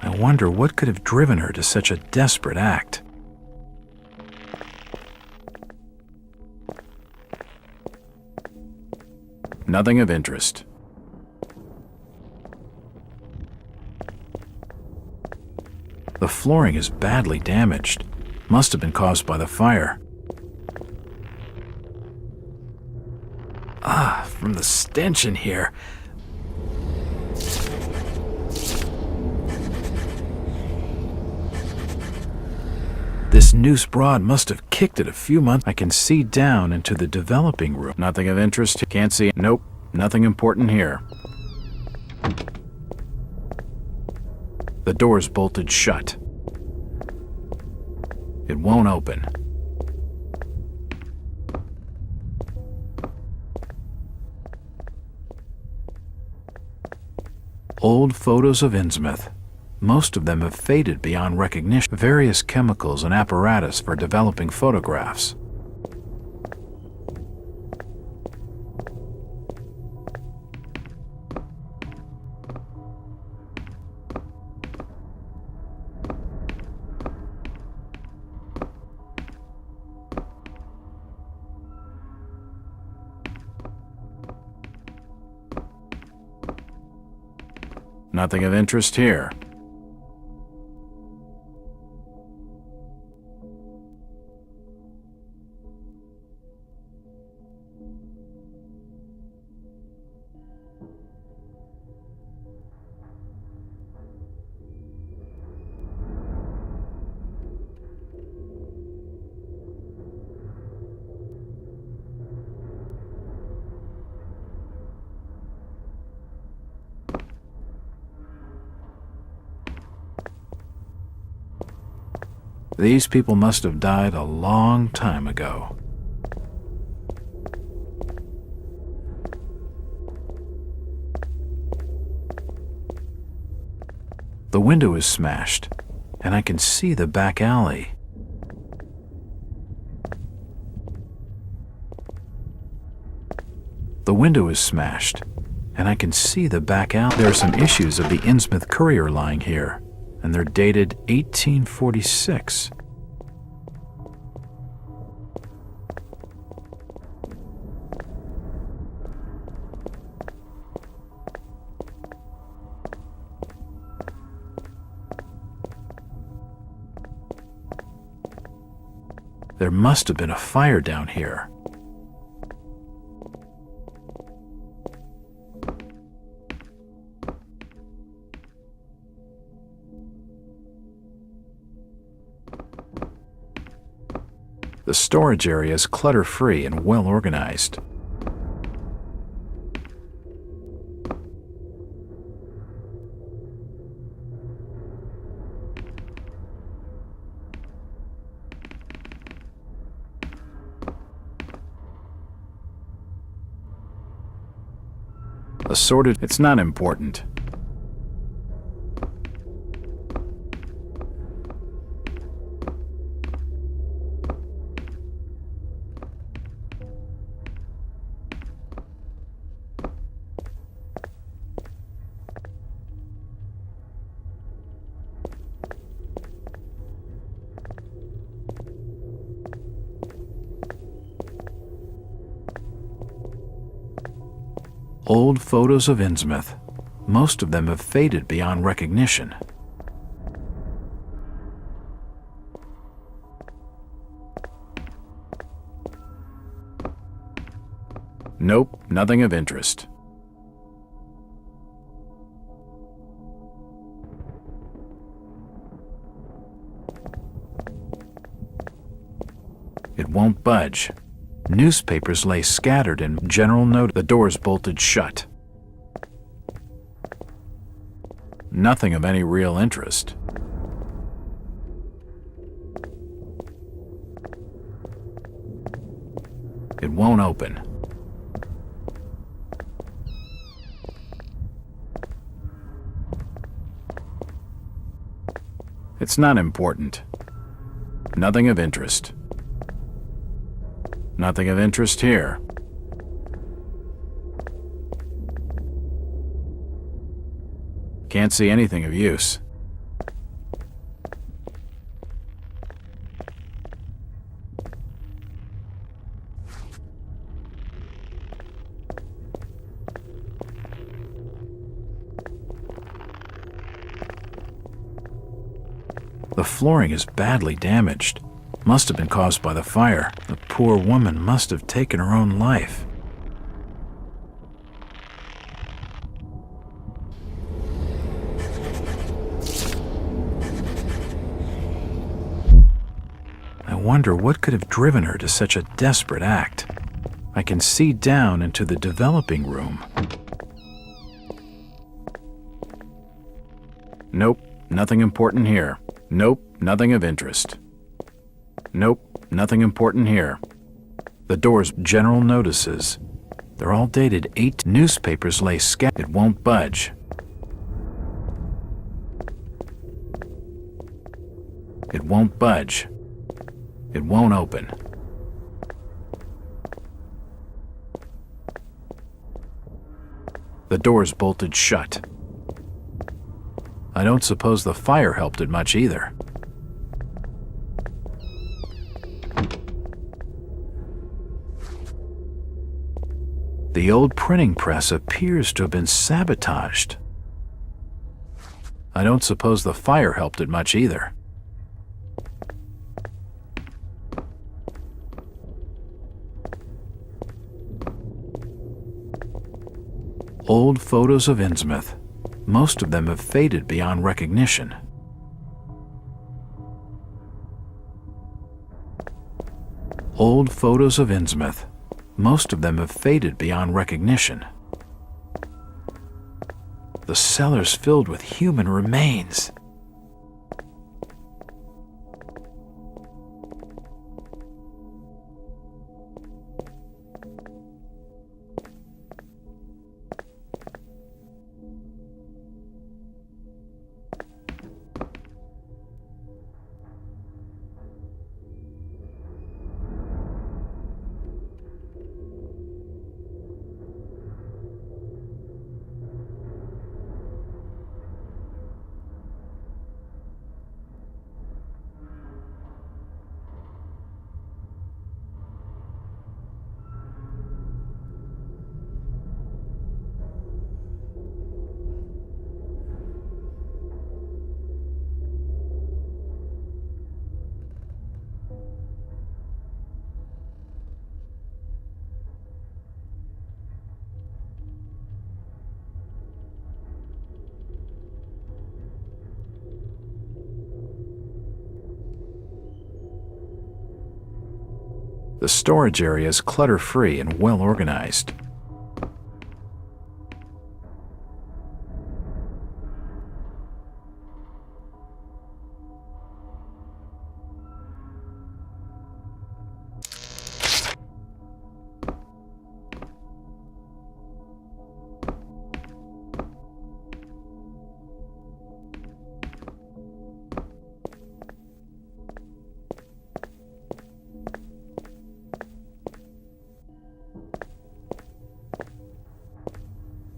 I wonder what could have driven her to such a desperate act. Nothing of interest. The flooring is badly damaged. Must have been caused by the fire. From the stench in here. This noose broad must have kicked it a few months. I can see down into the developing room. Nothing of interest. Can't see. Nope. Nothing important here. The door's bolted shut. It won't open. Old photos of Innsmouth. Most of them have faded beyond recognition. Various chemicals and apparatus for developing photographs. Nothing of interest here. These people must have died a long time ago. The window is smashed, and I can see the back alley. The window is smashed, and I can see the back alley. There are some issues of the Innsmouth Courier lying here, and they're dated 1846. There must have been a fire down here. The storage area is clutter-free and well organized. Assorted, it's not important. Old photos of Innsmouth. Most of them have faded beyond recognition. Nope, nothing of interest. It won't budge. Newspapers lay scattered in general note. The doors bolted shut. Nothing of any real interest. It won't open. It's not important. Nothing of interest. Nothing of interest here. Can't see anything of use. The flooring is badly damaged. Must have been caused by the fire. The poor woman must have taken her own life. I wonder what could have driven her to such a desperate act. I can see down into the developing room. Nope, nothing important here. Nope, nothing of interest. Nope, nothing important here. The door's general notices. They're all dated 8. Newspapers lay scattered. It won't budge. It won't budge. It won't open. The door's bolted shut. I don't suppose the fire helped it much either. The old printing press appears to have been sabotaged. I don't suppose the fire helped it much either. Old photos of Innsmouth. Most of them have faded beyond recognition. Old photos of Innsmouth. Most of them have faded beyond recognition. The cellar's filled with human remains. The storage area is clutter-free and well-organized.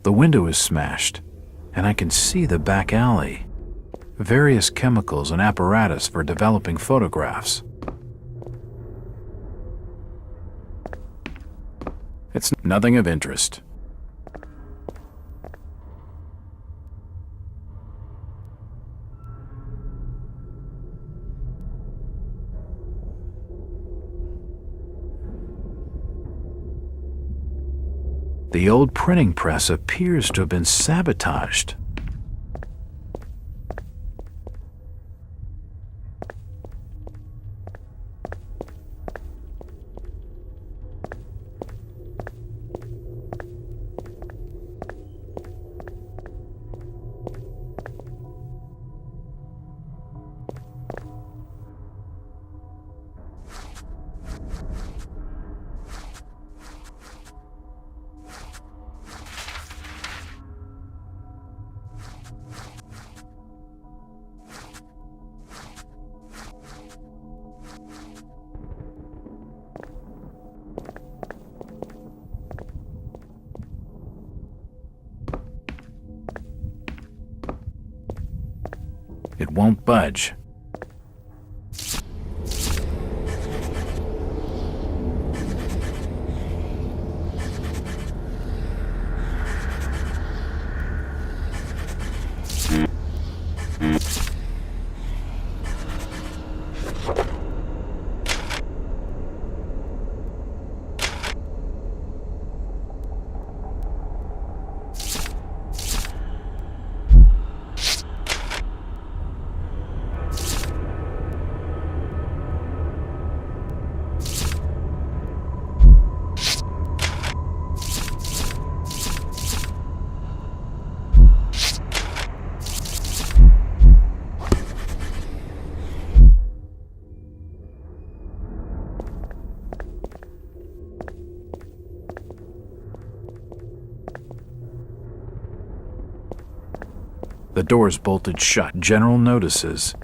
The window is smashed, and I can see the back alley. Various chemicals and apparatus for developing photographs. It's nothing of interest. The old printing press appears to have been sabotaged. It won't budge. The door's bolted shut. General notices.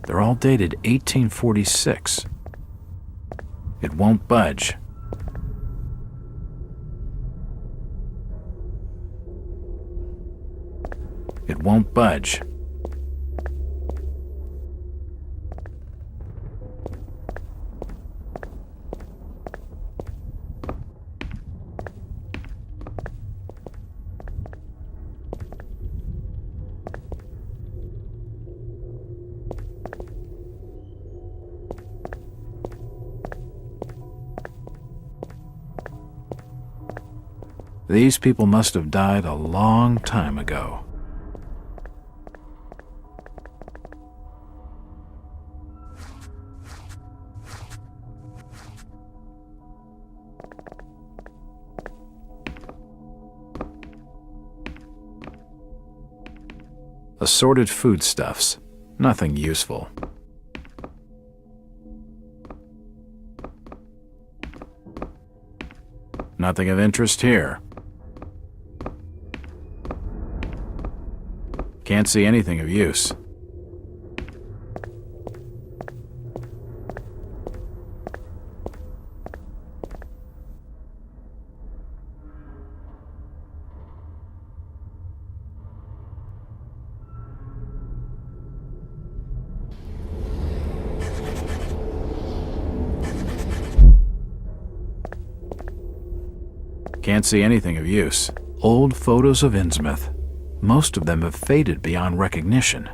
They're all dated 1846. It won't budge. It won't budge. These people must have died a long time ago. Assorted foodstuffs. Nothing useful. Nothing of interest here. Can't see anything of use. Can't see anything of use. Old photos of Innsmouth. Most of them have faded beyond recognition.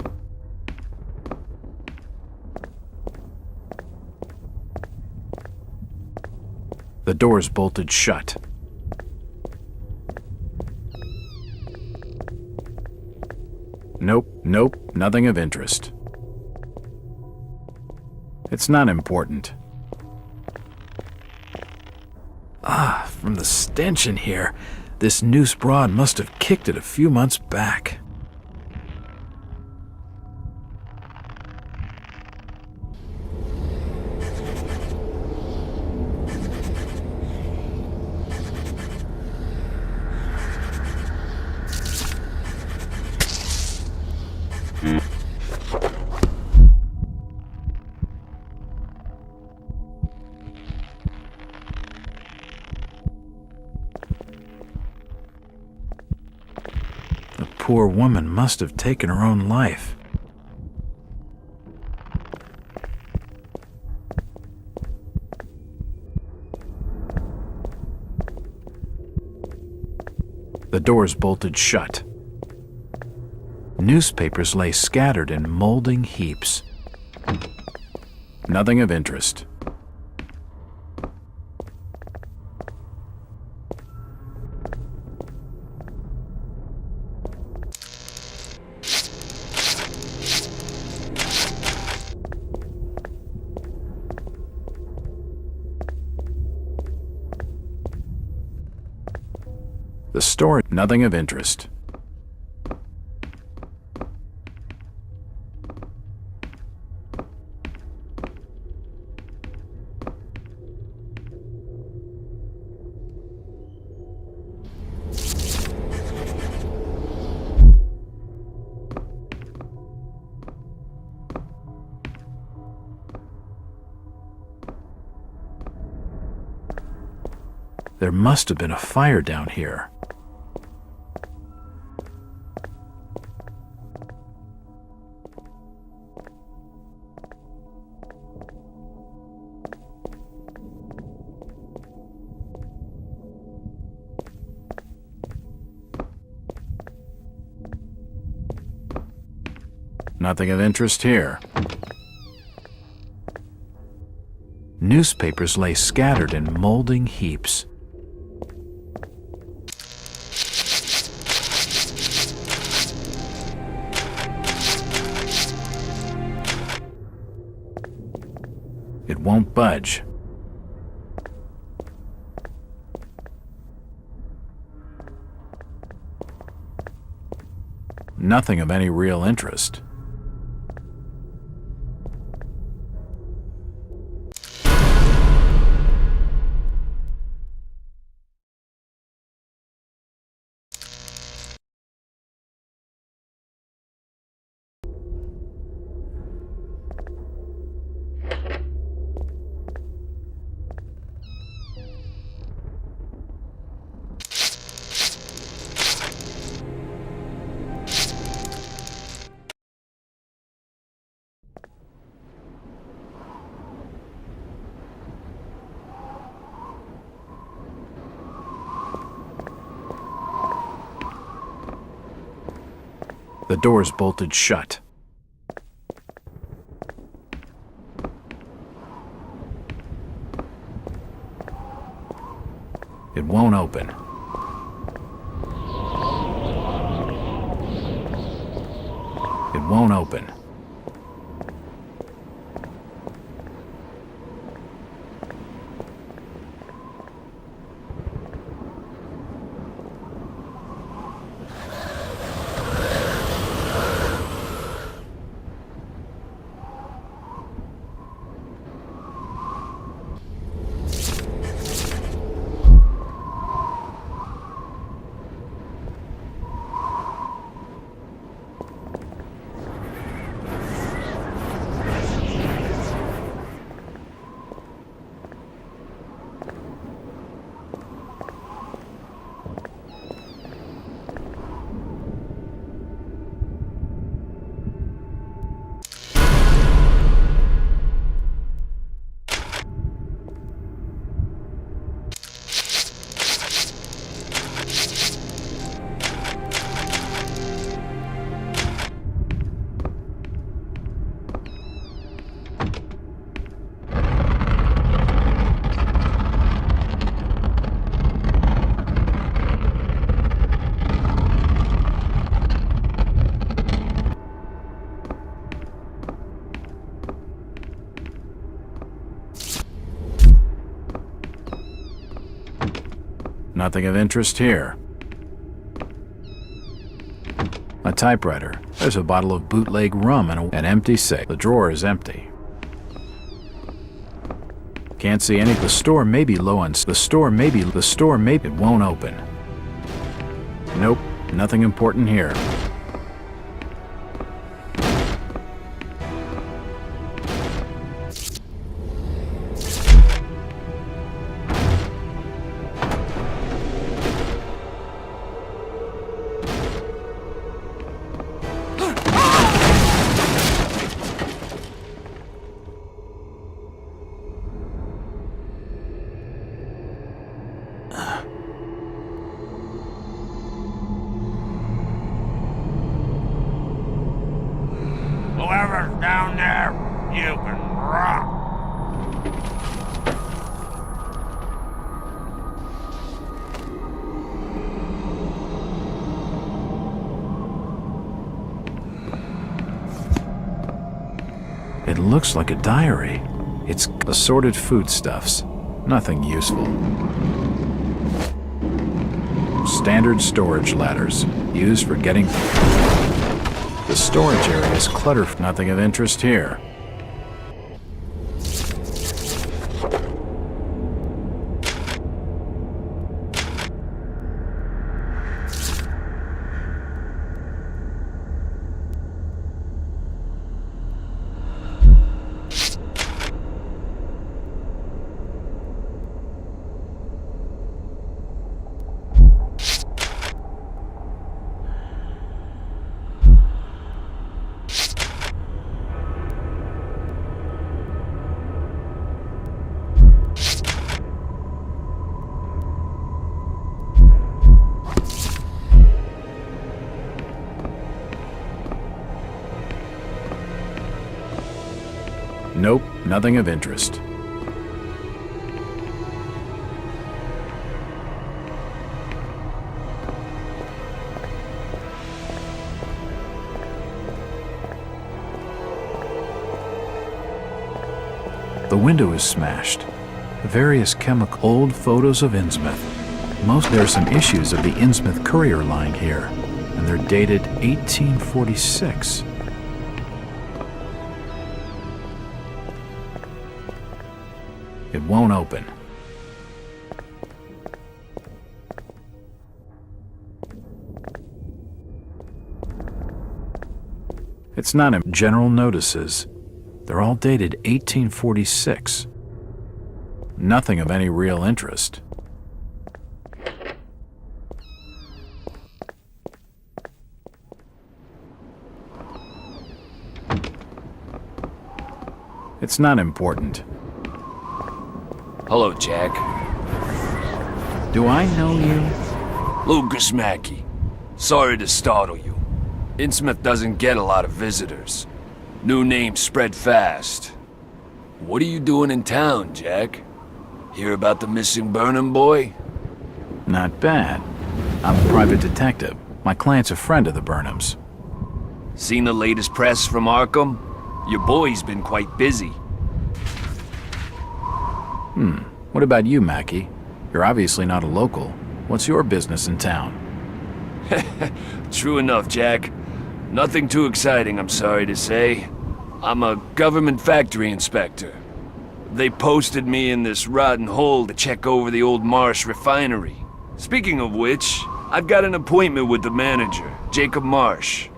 The door's bolted shut. Nope, nothing of interest. It's not important. From the stench in here, this noose broad must have kicked it a few months back. Poor woman must have taken her own life. The door's bolted shut. Newspapers lay scattered in molding heaps. Nothing of interest. The store, nothing of interest. There must have been a fire down here. Nothing of interest here. Newspapers lay scattered in molding heaps. It won't budge. Nothing of any real interest. The door's bolted shut. It won't open. won't open. Nothing of interest here. A typewriter. There's a bottle of bootleg rum and an empty safe. The drawer is empty. Can't see any. The store may be low on. The store may. It won't open. Nope, nothing important here. Whoever's down there, you can rock. It looks like a diary. It's assorted foodstuffs. Nothing useful. Standard storage ladders, used for getting... The storage area is cluttered. Nothing of interest here. Nope, nothing of interest. The window is smashed. Various chemical old photos of Innsmouth. There are some issues of the Innsmouth courier line here, and they're dated 1846. It won't open. It's not in general notices. They're all dated 1846. Nothing of any real interest. It's not important. Hello, Jack. Do I know you? Lucas Mackey. Sorry to startle you. Innsmouth doesn't get a lot of visitors. New names spread fast. What are you doing in town, Jack? Hear about the missing Burnham boy? Not bad. I'm a private detective. My client's a friend of the Burnhams. Seen the latest press from Arkham? Your boy's been quite busy. What about you, Mackie? You're obviously not a local. What's your business in town? True enough, Jack. Nothing too exciting, I'm sorry to say. I'm a government factory inspector. They posted me in this rotten hole to check over the old Marsh refinery. Speaking of which, I've got an appointment with the manager, Jacob Marsh.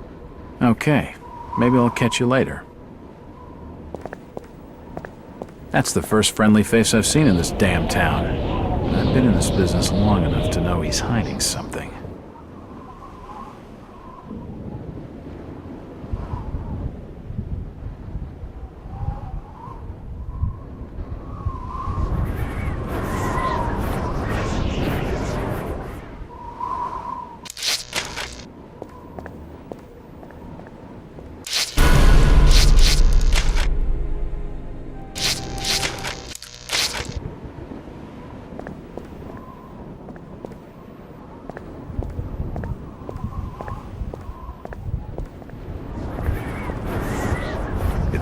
Okay, maybe I'll catch you later. That's the first friendly face I've seen in this damn town. I've been in this business long enough to know he's hiding something.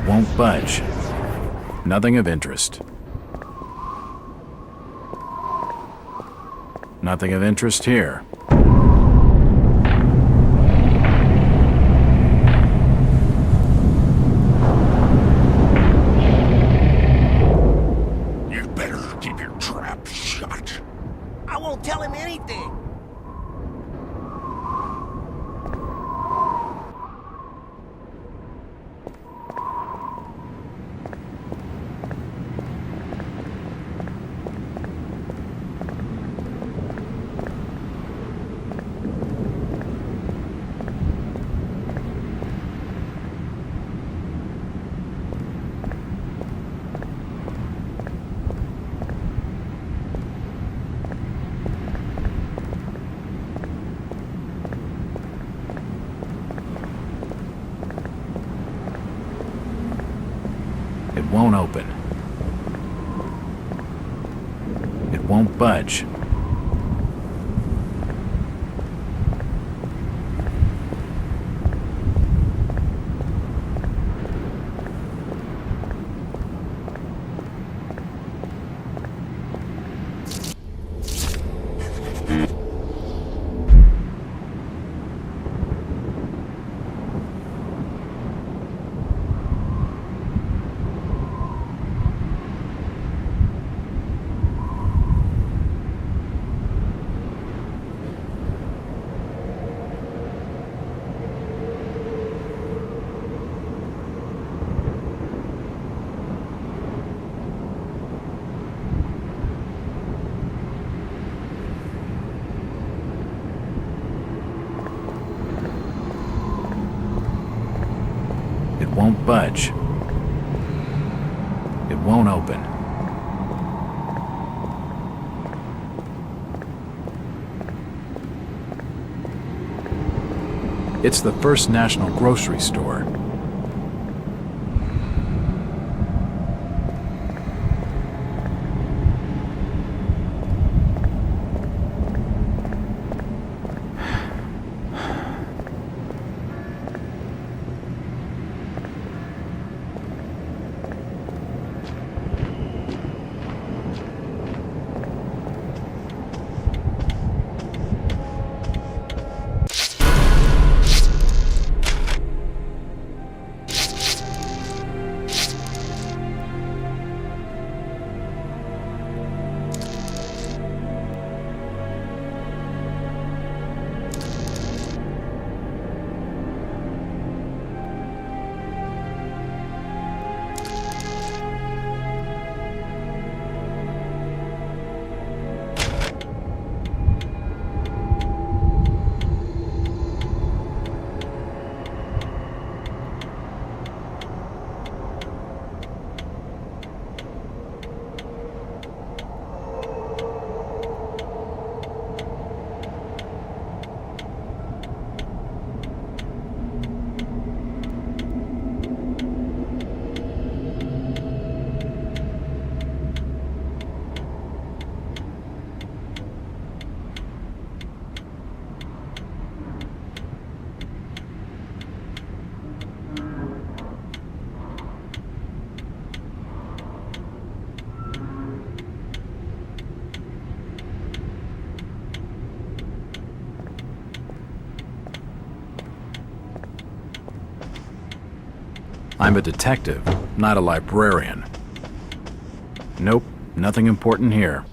Won't budge. Nothing of interest. Nothing of interest here. You better keep your trap shut. I won't tell him anything. It won't open. It won't budge. It won't budge. It won't open. It's the First National grocery store. I'm a detective, not a librarian. Nope, nothing important here.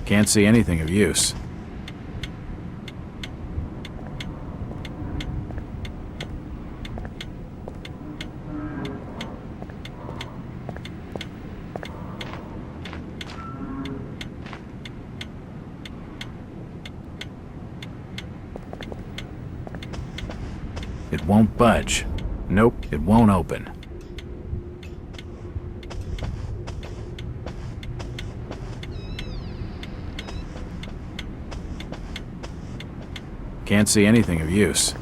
Can't see anything of use. It won't budge. Nope, it won't open. Can't see anything of use.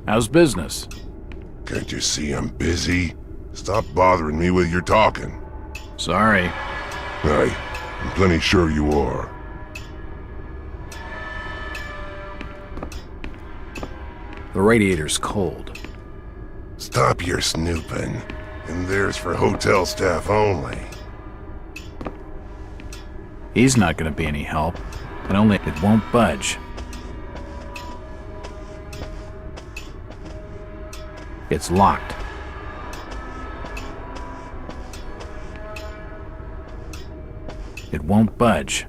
How's business? Can't you see I'm busy? Stop bothering me with your talking. Sorry. I'm plenty sure you are. The radiator's cold. Stop your snooping. And there's for hotel staff only. He's not gonna be any help. And only it won't budge. It's locked. It won't budge.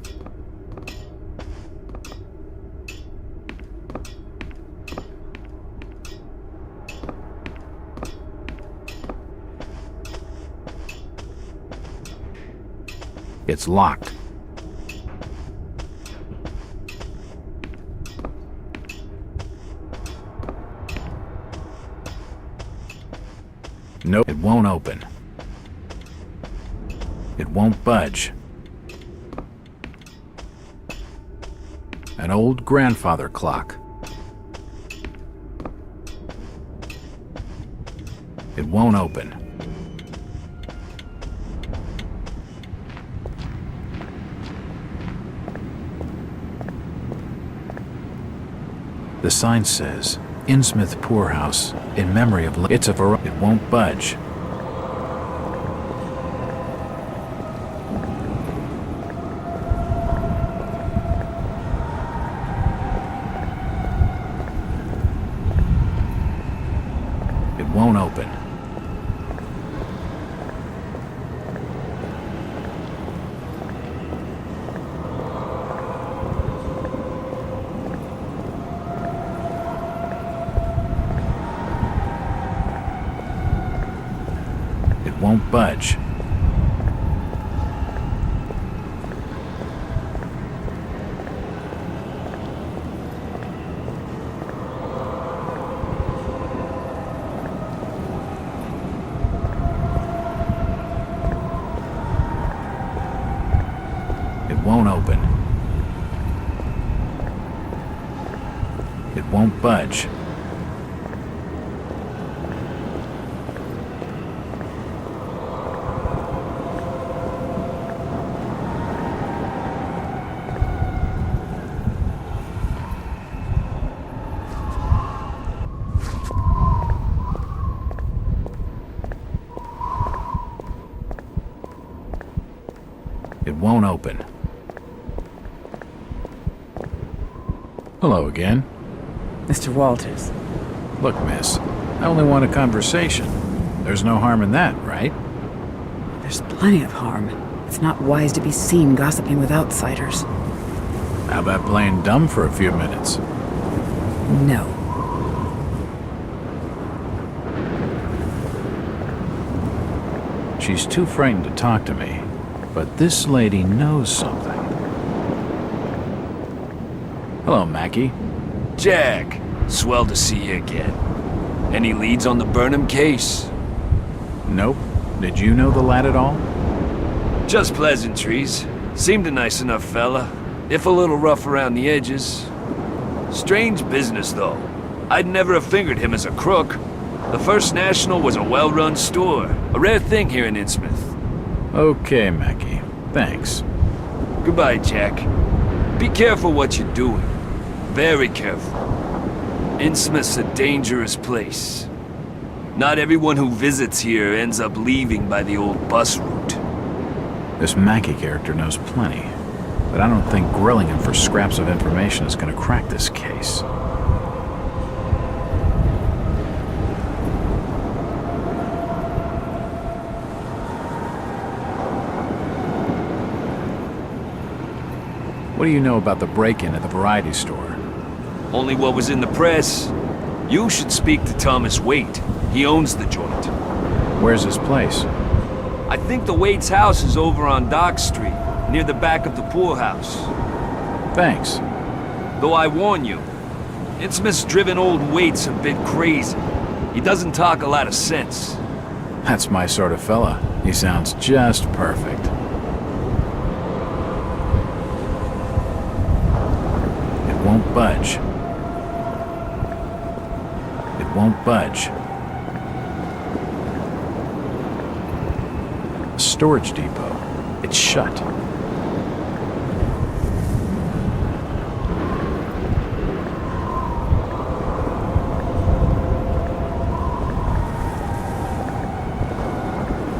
It's locked. Nope, it won't open. It won't budge. An old grandfather clock. It won't open. The sign says, Innsmouth Poorhouse, in memory of... It's a... It won't budge. It won't open. Won't budge. It won't open. It won't budge. It won't open. Hello again. Mr. Walters. Look, miss, I only want a conversation. There's no harm in that, right? There's plenty of harm. It's not wise to be seen gossiping with outsiders. How about playing dumb for a few minutes? No. She's too frightened to talk to me, but this lady knows something. Hello, Mackie. Jack, swell to see you again. Any leads on the Burnham case? Nope, Did you know the lad at all? Just pleasantries. Seemed a nice enough fella, if a little rough around the edges. Strange business, though. I'd never have fingered him as a crook. The First National was a well-run store, a rare thing here in Innsmouth. Okay, Mackie. Thanks. Goodbye, Jack. Be careful what you're doing. Very careful. Innsmouth's a dangerous place. Not everyone who visits here ends up leaving by the old bus route. This Mackie character knows plenty, but I don't think grilling him for scraps of information is gonna crack this case. What do you know about the break-in at the variety store? Only what was in the press. You should speak to Thomas Waite. He owns the joint. Where's his place? I think the Waite's house is over on Dock Street, near the back of the poorhouse. Thanks. Though I warn you, Innsmouth's driven old Waite's a bit crazy. He doesn't talk a lot of sense. That's my sort of fella. He sounds just perfect. It won't budge. It won't budge. Storage depot. It's shut.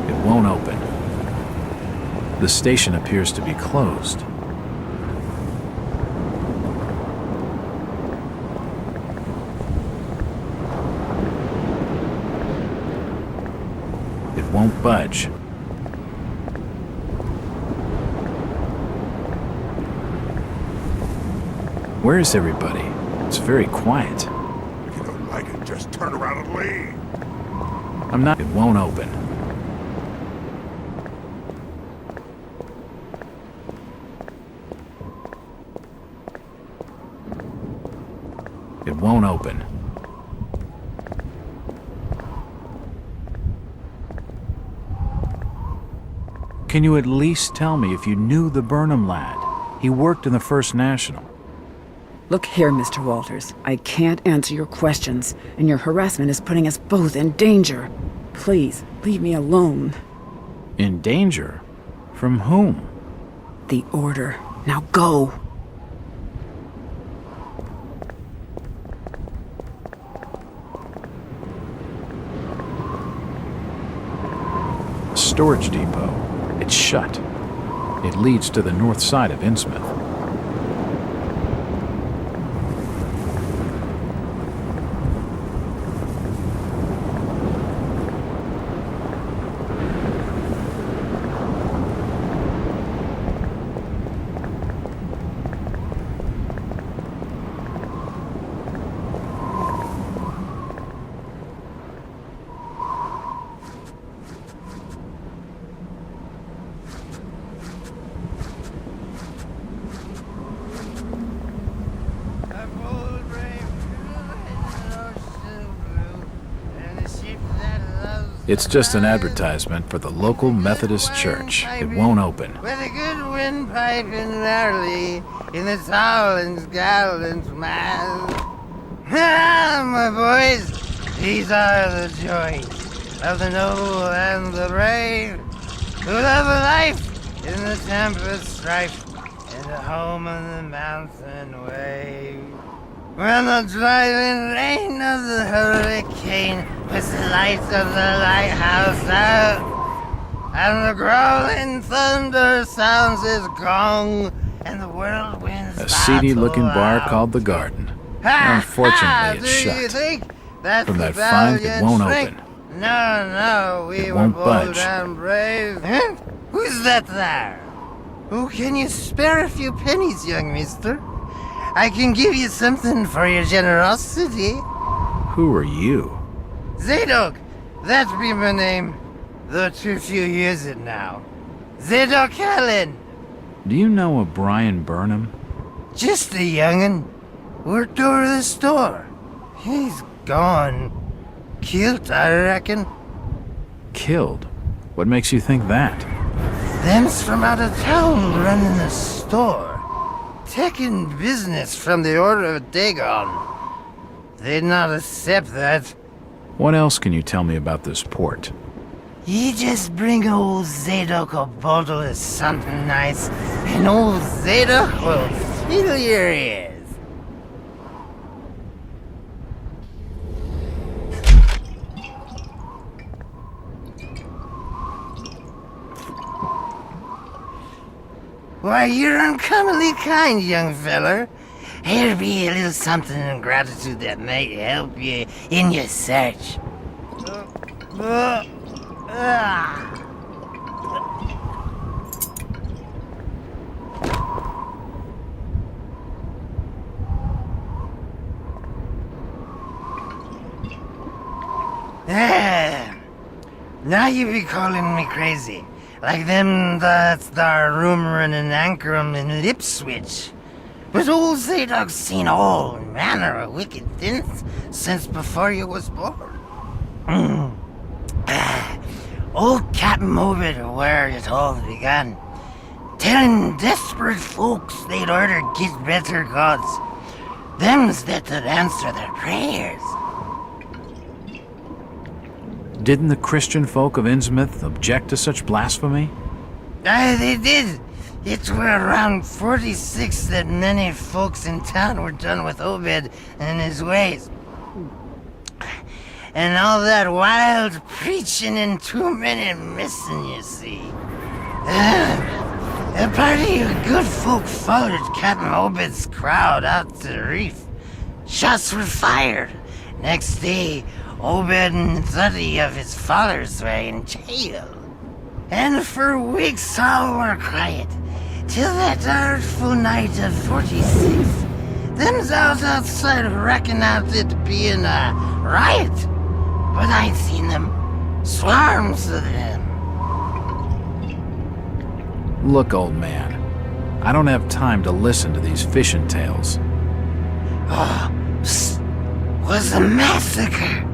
It won't open. The station appears to be closed. It won't budge. Where is everybody? It's very quiet. If you don't like it, just turn around and leave. I'm not. It won't open. It won't open. Can you at least tell me if you knew the Burnham lad? He worked in the First National. Look here, Mr. Walters. I can't answer your questions, and your harassment is putting us both in danger. Please, leave me alone. In danger? From whom? The Order. Now go! Storage depot. It's shut. It leads to the north side of Innsmouth. It's just an advertisement for the local Methodist church. It won't open. With a good windpipe and gnarly in the tall and gallant man. My boys, these are the joys of the noble and the brave, who love a life in the tempest strife and a home on the mountain wave. When the driving rain of the hurricane puts the lights of the lighthouse out, and the growling thunder sounds its gong, and the whirlwinds A seedy-looking bar called The Garden. Unfortunately, it's do you shut. think that's From the that fine, it valiant won't strength? open. No, we It were won't bold budge. and brave. Huh? Who's that there? Oh, can you spare a few pennies, young mister? I can give you something for your generosity. Who are you? Zadok, that be my name, though too few use it now. Zadok Allen, Do you know a Brian Burnham? just a young'un. Worked over the store. He's gone. Killed, I reckon. Killed? What makes you think that? Them's from out of town running a store. Taking business from the Order of Dagon. They'd not accept that. What else can you tell me about this port? You just bring old Zadok a bottle of something nice, and old Zadok will fill your ears. Why, you're uncommonly kind, young feller. Here be a little something in gratitude that might help you in your search. Now you be calling me crazy. Like them that's thar rumoring and anchoring in Ipswich. But old Zadok's seen all manner of wicked things since before you was born. Old Captain Obed where it all began. Telling desperate folks they'd order get better gods. Them's that would answer their prayers. Didn't the Christian folk of Innsmouth object to such blasphemy? Aye, they did. It were around 46 that many folks in town were done with Obed and his ways. And all that wild preaching and too many missing, you see. A party of good folk followed Captain Obed's crowd out to the reef. Shots were fired. Next day, Obed and 30 of his followers were in jail. And for weeks all were quiet, till that artful night of 46. Them's out outside reckon out it being a riot. But I'd seen them. Swarms of them. Look, old man. I don't have time to listen to these fishing tales. Oh, psst. Was a massacre.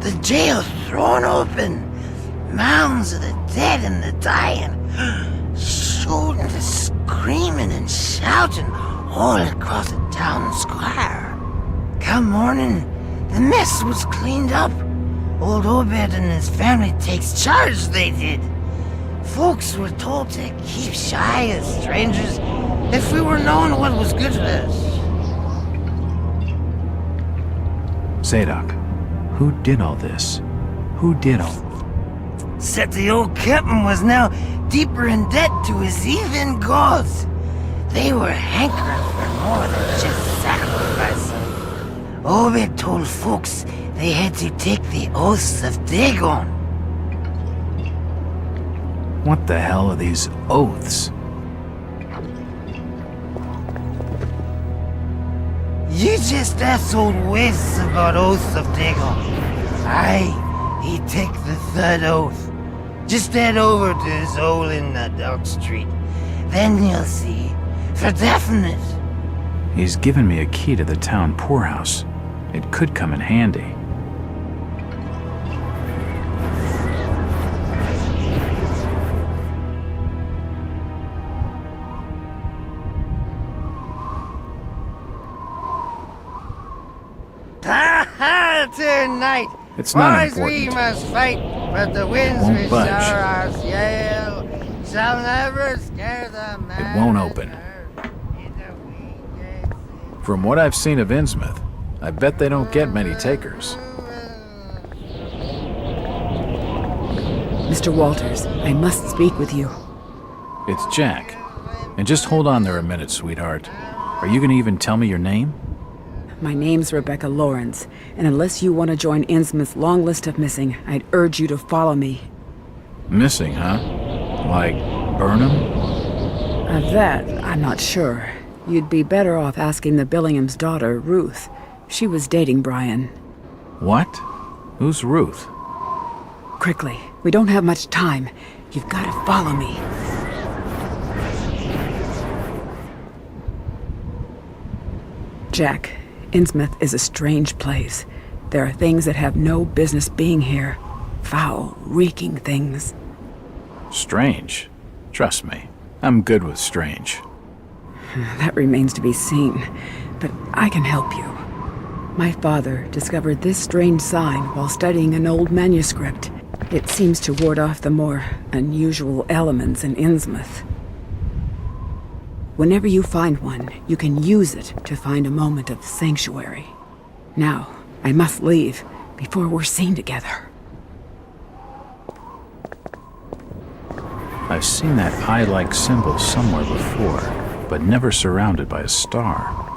The jail thrown open. Mounds of the dead and the dying. Shooting and screaming and shouting all across the town square. Come morning, the mess was cleaned up. Old Obed and his family takes charge, they did. Folks were told to keep shy of strangers if we were knowing what was good for us. Zadok, who did all this? Who did all? Said the old captain was now deeper in debt to his heathen gods. They were hankering for more than just sacrificing. Obed told folks they had to take the oaths of Dagon. What the hell are these oaths? You just asked old Wes about oaths of Dagon. Aye, he take the third oath. Just head over to his hole in the Dock Street. Then you'll see. For definite. He's given me a key to the town poorhouse. It could come in handy. Tonight, It's not boys, important. we must fight, but the winds Won't we budge. shower our sail shall never scare the man. It won't open. From what I've seen of Innsmouth, I bet they don't get many takers. Mr. Walters, I must speak with you. It's Jack. And just hold on there a minute, sweetheart. Are you gonna even tell me your name? My name's Rebecca Lawrence, and unless you want to join Innsmouth's long list of missing, I'd urge you to follow me. Missing, huh? Like Burnham? Of that, I'm not sure. You'd be better off asking the Billingham's daughter, Ruth. She was dating Brian. What? Who's Ruth? Quickly, we don't have much time. You've got to follow me. Jack, Innsmouth is a strange place. There are things that have no business being here. Foul, reeking things. Strange? Trust me, I'm good with strange. That remains to be seen, but I can help you. My father discovered this strange sign while studying an old manuscript. It seems to ward off the more unusual elements in Innsmouth. Whenever you find one, you can use it to find a moment of sanctuary. Now, I must leave before we're seen together. I've seen that eye-like symbol somewhere before, but never surrounded by a star.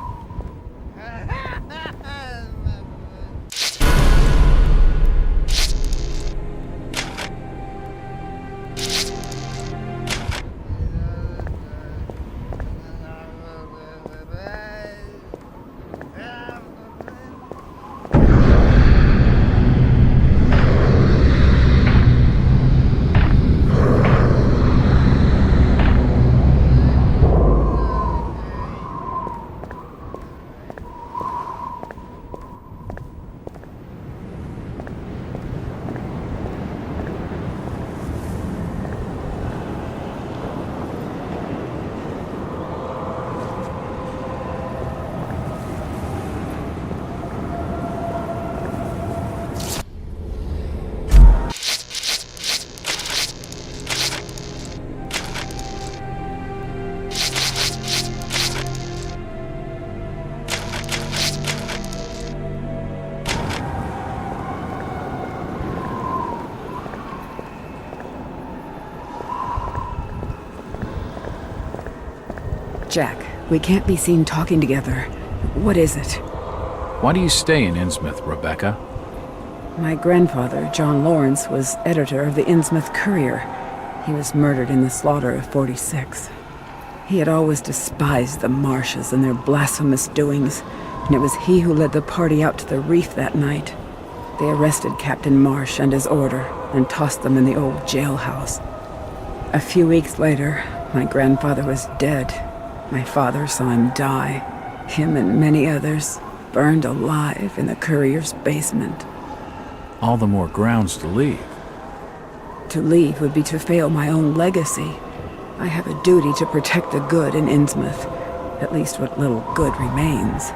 Jack, we can't be seen talking together. What is it? Why do you stay in Innsmouth, Rebecca? My grandfather, John Lawrence, was editor of the Innsmouth Courier. He was murdered in the slaughter of 46. He had always despised the Marshes and their blasphemous doings, and it was he who led the party out to the reef that night. They arrested Captain Marsh and his order and tossed them in the old jailhouse. A few weeks later, my grandfather was dead. My father saw him die. Him and many others burned alive in the Courier's basement. All the more grounds to leave. To leave would be to fail my own legacy. I have a duty to protect the good in Innsmouth, at least what little good remains.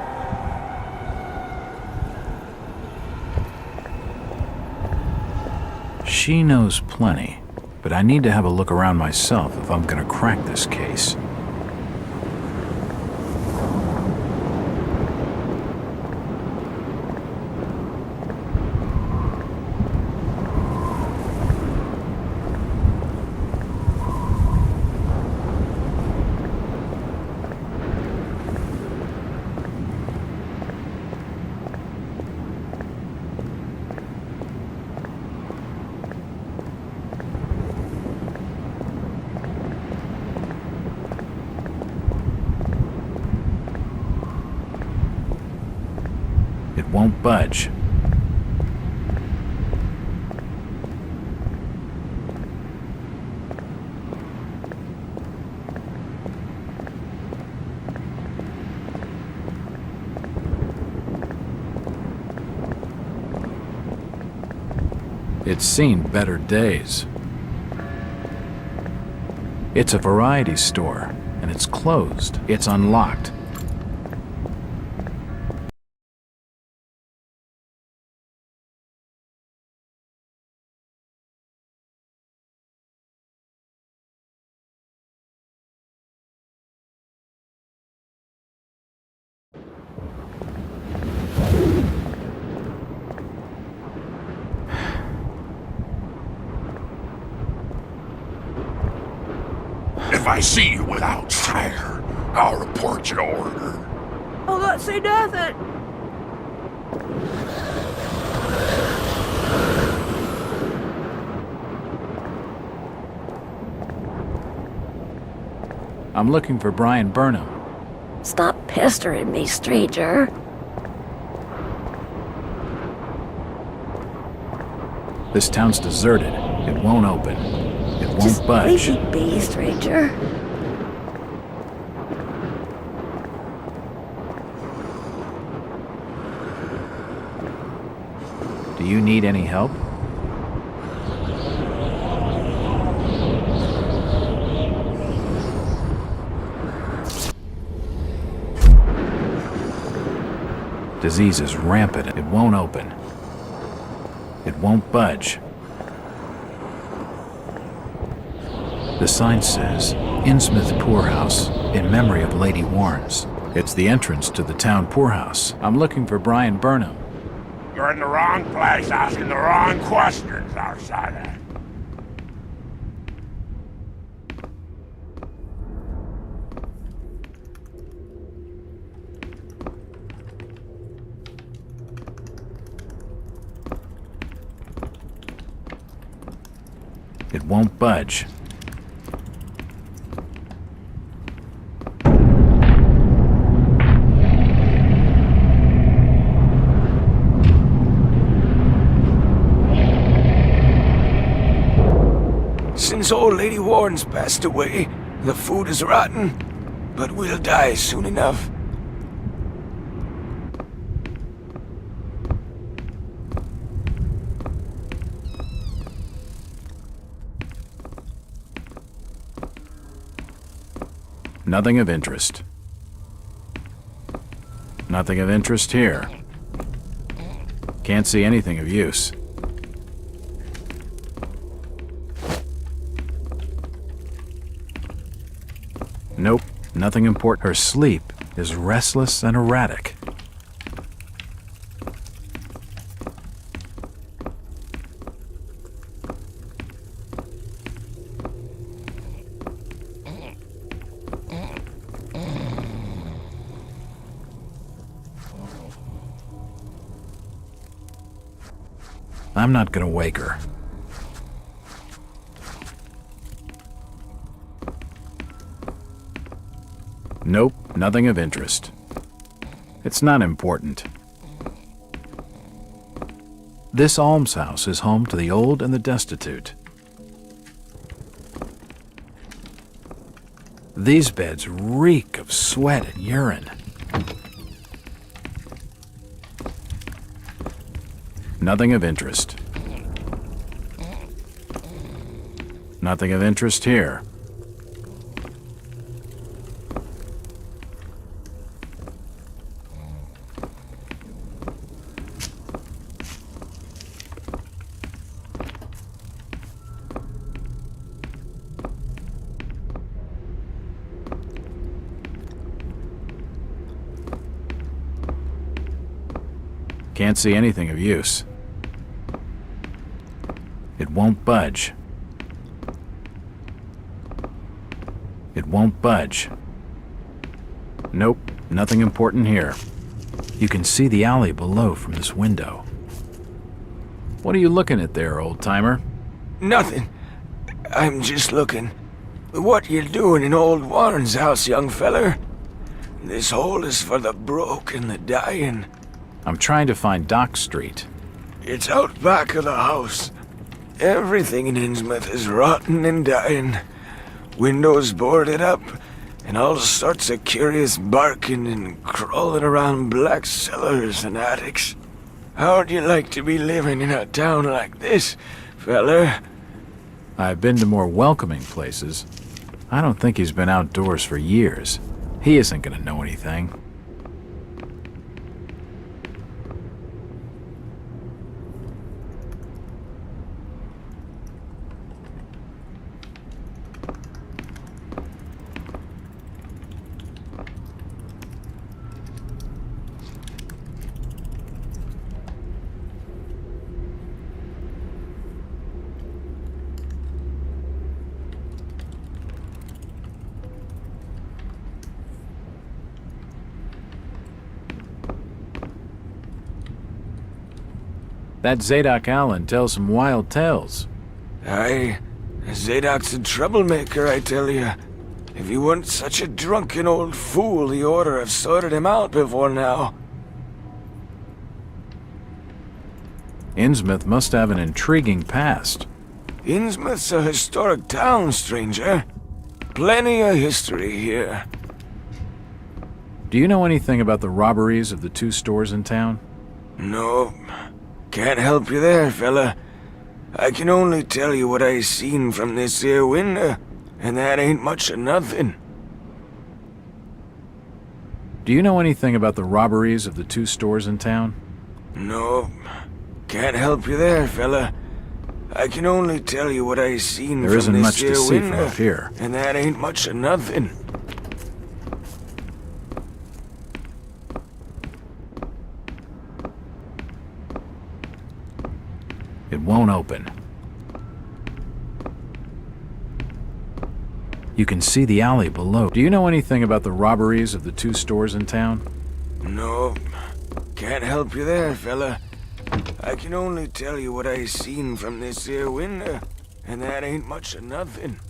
She knows plenty, but I need to have a look around myself if I'm gonna crack this case. Won't budge. It's seen better days. It's a variety store, and it's closed. It's unlocked. If I see you without fire, I'll report your order. I'll not say nothing. I'm looking for Brian Burnham. Stop pestering me, stranger. This town's deserted. It won't open. It won't Just budge. leave me be, stranger. Do you need any help? Disease is rampant. It won't open. It won't budge. The sign says, Innsmouth Poorhouse, in memory of Lady Warrens. It's the entrance to the town poorhouse. I'm looking for Brian Burnham. You're in the wrong place asking the wrong questions, outsider. It won't budge. Since old Lady Warren's passed away, the food is rotten, but we'll die soon enough. Nothing of interest. Nothing of interest here. Can't see anything of use. Nope, nothing important. Her sleep is restless and erratic. I'm not gonna wake her. Nope, nothing of interest. It's not important. This almshouse is home to the old and the destitute. These beds reek of sweat and urine. Nothing of interest. Nothing of interest here. Can't see anything of use. It won't budge. It won't budge. Nope, nothing important here. You can see the alley below from this window. What are you looking at there, old-timer? Nothing. I'm just looking. What you doing in old Warren's house, young feller? This hole is for the broke and the dying. I'm trying to find Dock Street. It's out back of the house. Everything in Innsmouth is rotten and dying. Windows boarded up, and all sorts of curious barking and crawling around black cellars and attics. How'd you like to be living in a town like this, feller? I've been to more welcoming places. I don't think he's been outdoors for years. He isn't gonna know anything. That Zadok Allen tells some wild tales. Aye, Zadok's a troublemaker, I tell you. If he weren't such a drunken old fool, he ought to have sorted him out before now. Innsmouth must have an intriguing past. Innsmouth's a historic town, stranger. Plenty of history here. Do you know anything about the robberies of the two stores in town? No. Can't help you there, fella. I can only tell you what I seen from this here window, and that ain't much of nothing. Do you know anything about the robberies of the 2 stores in town? No, can't help you there, fella. I can only tell you what I seen There isn't from this much to here see from window, up here. and that ain't much of nothing. It won't open. You can see the alley below. Do you know anything about the robberies of the 2 stores in town? No, can't help you there, fella. I can only tell you what I seen from this here window, and that ain't much of nothing.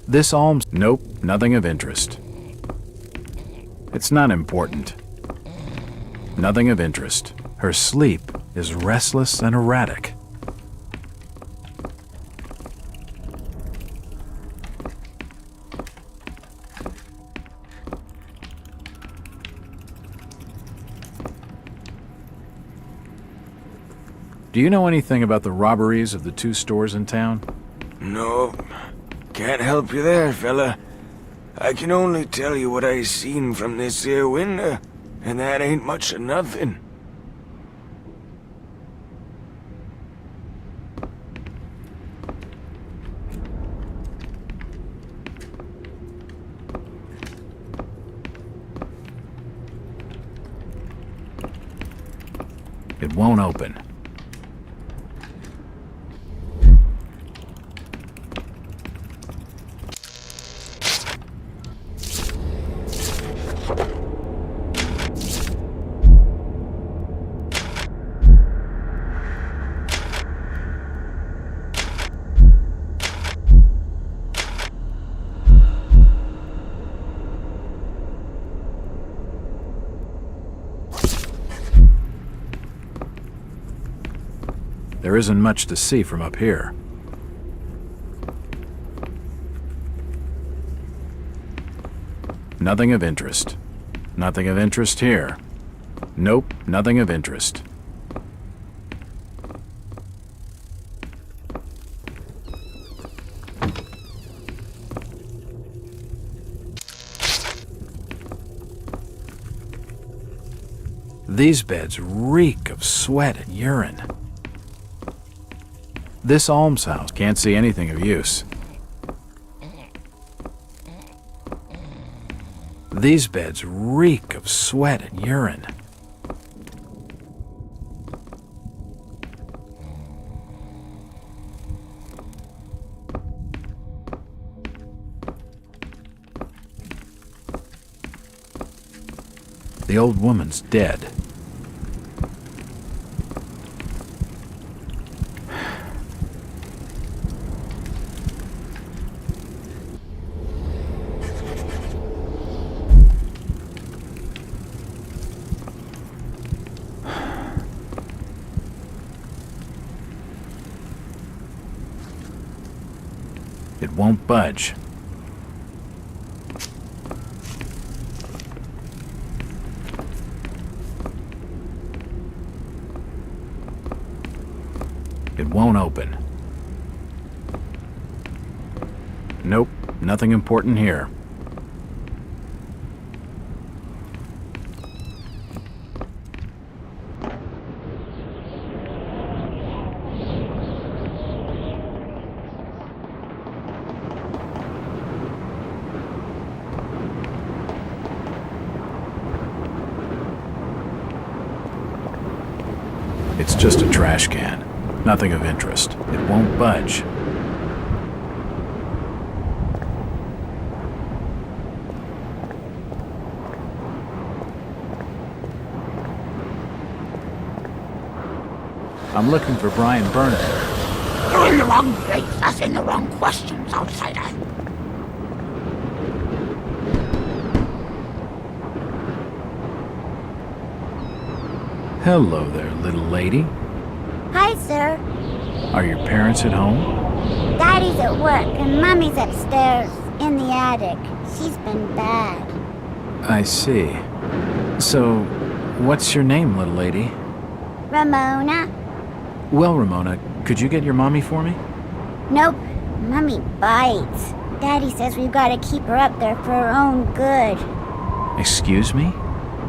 This alms... Nope, nothing of interest. It's not important. Nothing of interest. Her sleep is restless and erratic. Do you know anything about the robberies of the 2 stores in town? No, can't help you there, fella. I can only tell you what I seen from this here window, and that ain't much of nothing. It won't open. There isn't much to see from up here. Nothing of interest. Nothing of interest here. Nope, nothing of interest. These beds reek of sweat and urine. This almshouse can't see anything of use. These beds reek of sweat and urine. The old woman's dead. It won't budge. It won't open. Nope, nothing important here. It's just a trash can. Nothing of interest. It won't budge. I'm looking for Brian Burnham. You're in the wrong place, asking the wrong questions, outsider. Hello there, little lady. Hi, sir. Are your parents at home? Daddy's at work and Mommy's upstairs in the attic. She's been bad. I see. So, what's your name, little lady? Ramona? Well, Ramona, could you get your mommy for me? Nope. Mommy bites. Daddy says we've got to keep her up there for her own good. Excuse me?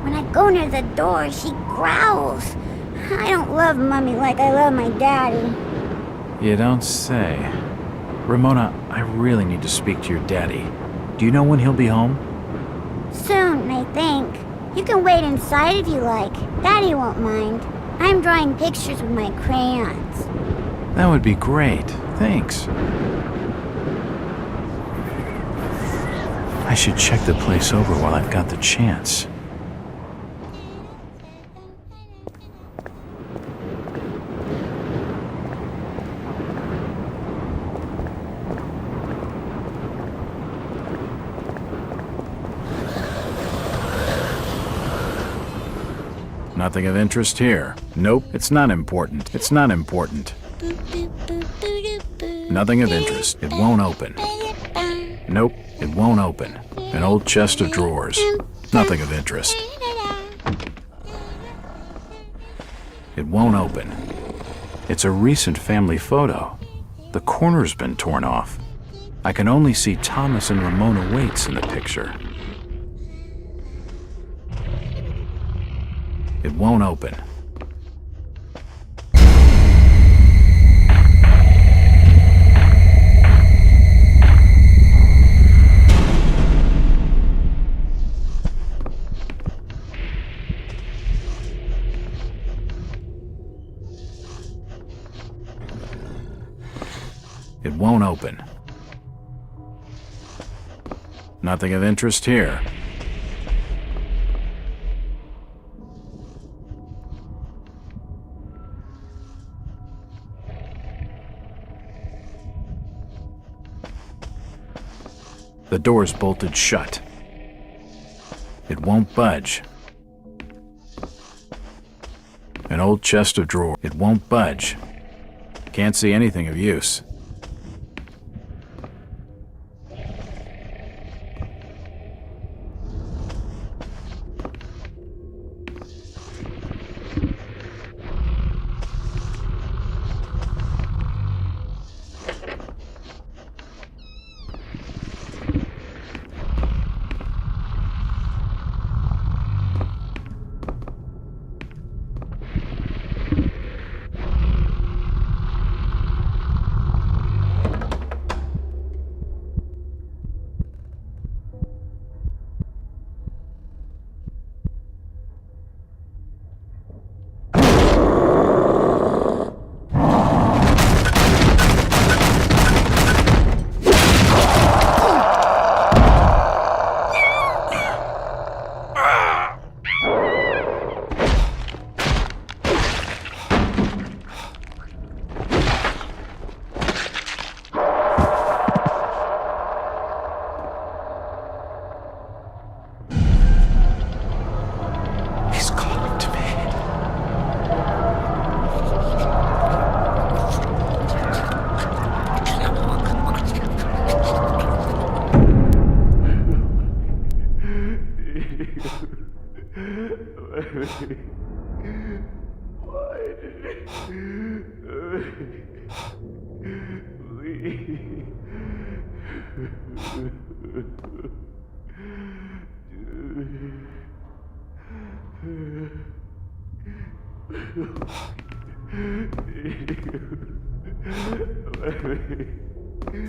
When I go near the door, she growls. I don't love Mummy like I love my daddy. You don't say. Ramona, I really need to speak to your daddy. Do you know when he'll be home? Soon, I think. You can wait inside if you like. Daddy won't mind. I'm drawing pictures with my crayons. That would be great. Thanks. I should check the place over while I've got the chance. Nothing of interest here. Nope, it's not important. It's not important. Nothing of interest. It won't open. Nope, it won't open. An old chest of drawers. Nothing of interest. It won't open. It's a recent family photo. The corner's been torn off. I can only see Thomas and Ramona Waits in the picture. It won't open. It won't open. Nothing of interest here. The door's bolted shut. It won't budge. An old chest of drawers. It won't budge. Can't see anything of use.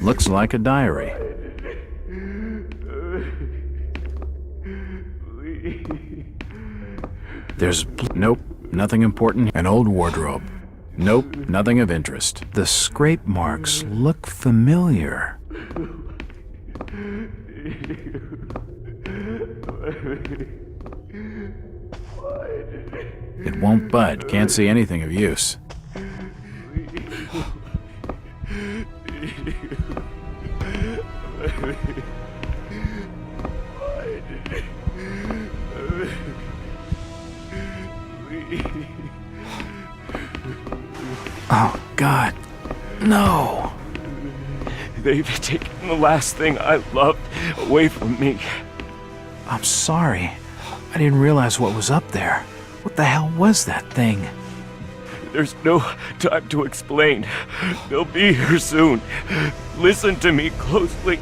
Looks like a diary. There's nope, nothing important. An old wardrobe. Nope, nothing of interest. The scrape marks look familiar. It won't budge. Can't see anything of use. Oh, God. No. They've taken the last thing I loved away from me. I'm sorry. I didn't realize what was up there. What the hell was that thing? There's no time to explain. They'll be here soon. Listen to me closely.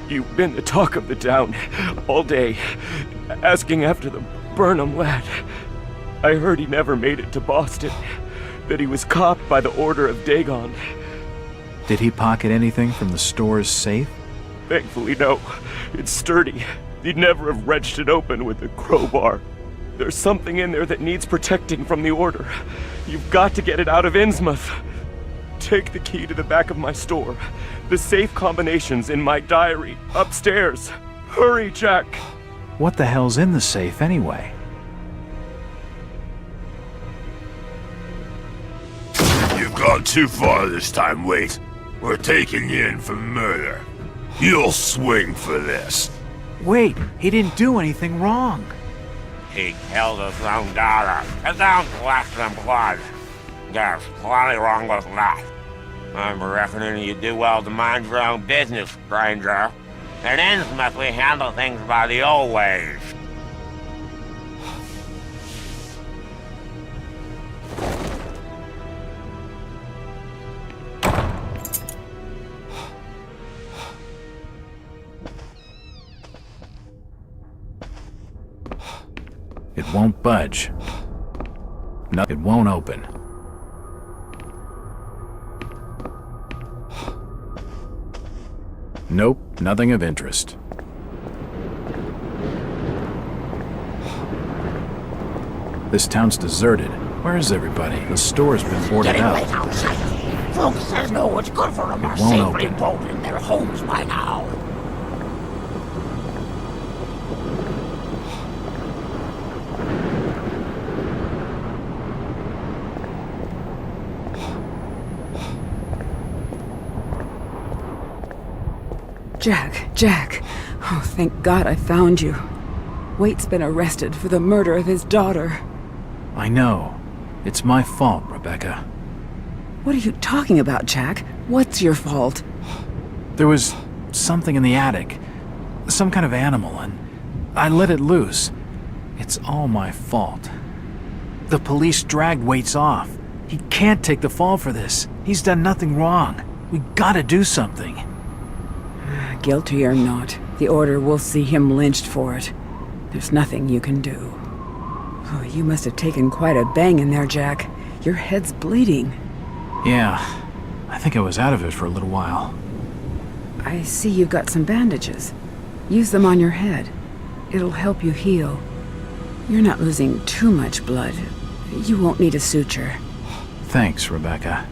You've been the talk of the town all day, asking after the Burnham lad. I heard he never made it to Boston, that he was copped by the order of Dagon. Did he pocket anything from the store's safe? Thankfully, no. It's sturdy. He'd never have wrenched it open with a crowbar. There's something in there that needs protecting from the order. You've got to get it out of Innsmouth. Take the key to the back of my store. The safe combination's in my diary, upstairs. Hurry, Jack! What the hell's in the safe anyway? You've gone too far this time, Wait. We're taking you in for murder. You'll swing for this. Wait, he didn't do anything wrong. He killed his own daughter. His own flesh and blood. There's plenty wrong with that. I'm reckoning you do well to mind your own business, stranger. In Innsmouth, we handle things by the old ways. It won't budge. No, it won't open. Nope, nothing of interest. This town's deserted. Where is everybody? The store's been boarded Getting up. late outside. Folks says know what's good for them are won't safely open. bolted in their homes by now. Jack. Oh, thank God I found you. Waite's been arrested for the murder of his daughter. I know. It's my fault, Rebecca. What are you talking about, Jack? What's your fault? There was something in the attic. Some kind of animal, and I let it loose. It's all my fault. The police dragged Waits off. He can't take the fall for this. He's done nothing wrong. We gotta do something. Guilty or not, the Order will see him lynched for it. There's nothing you can do. Oh, you must have taken quite a bang in there, Jack. Your head's bleeding. Yeah, I think I was out of it for a little while. I see you've got some bandages. Use them on your head. It'll help you heal. You're not losing too much blood. You won't need a suture. Thanks, Rebecca.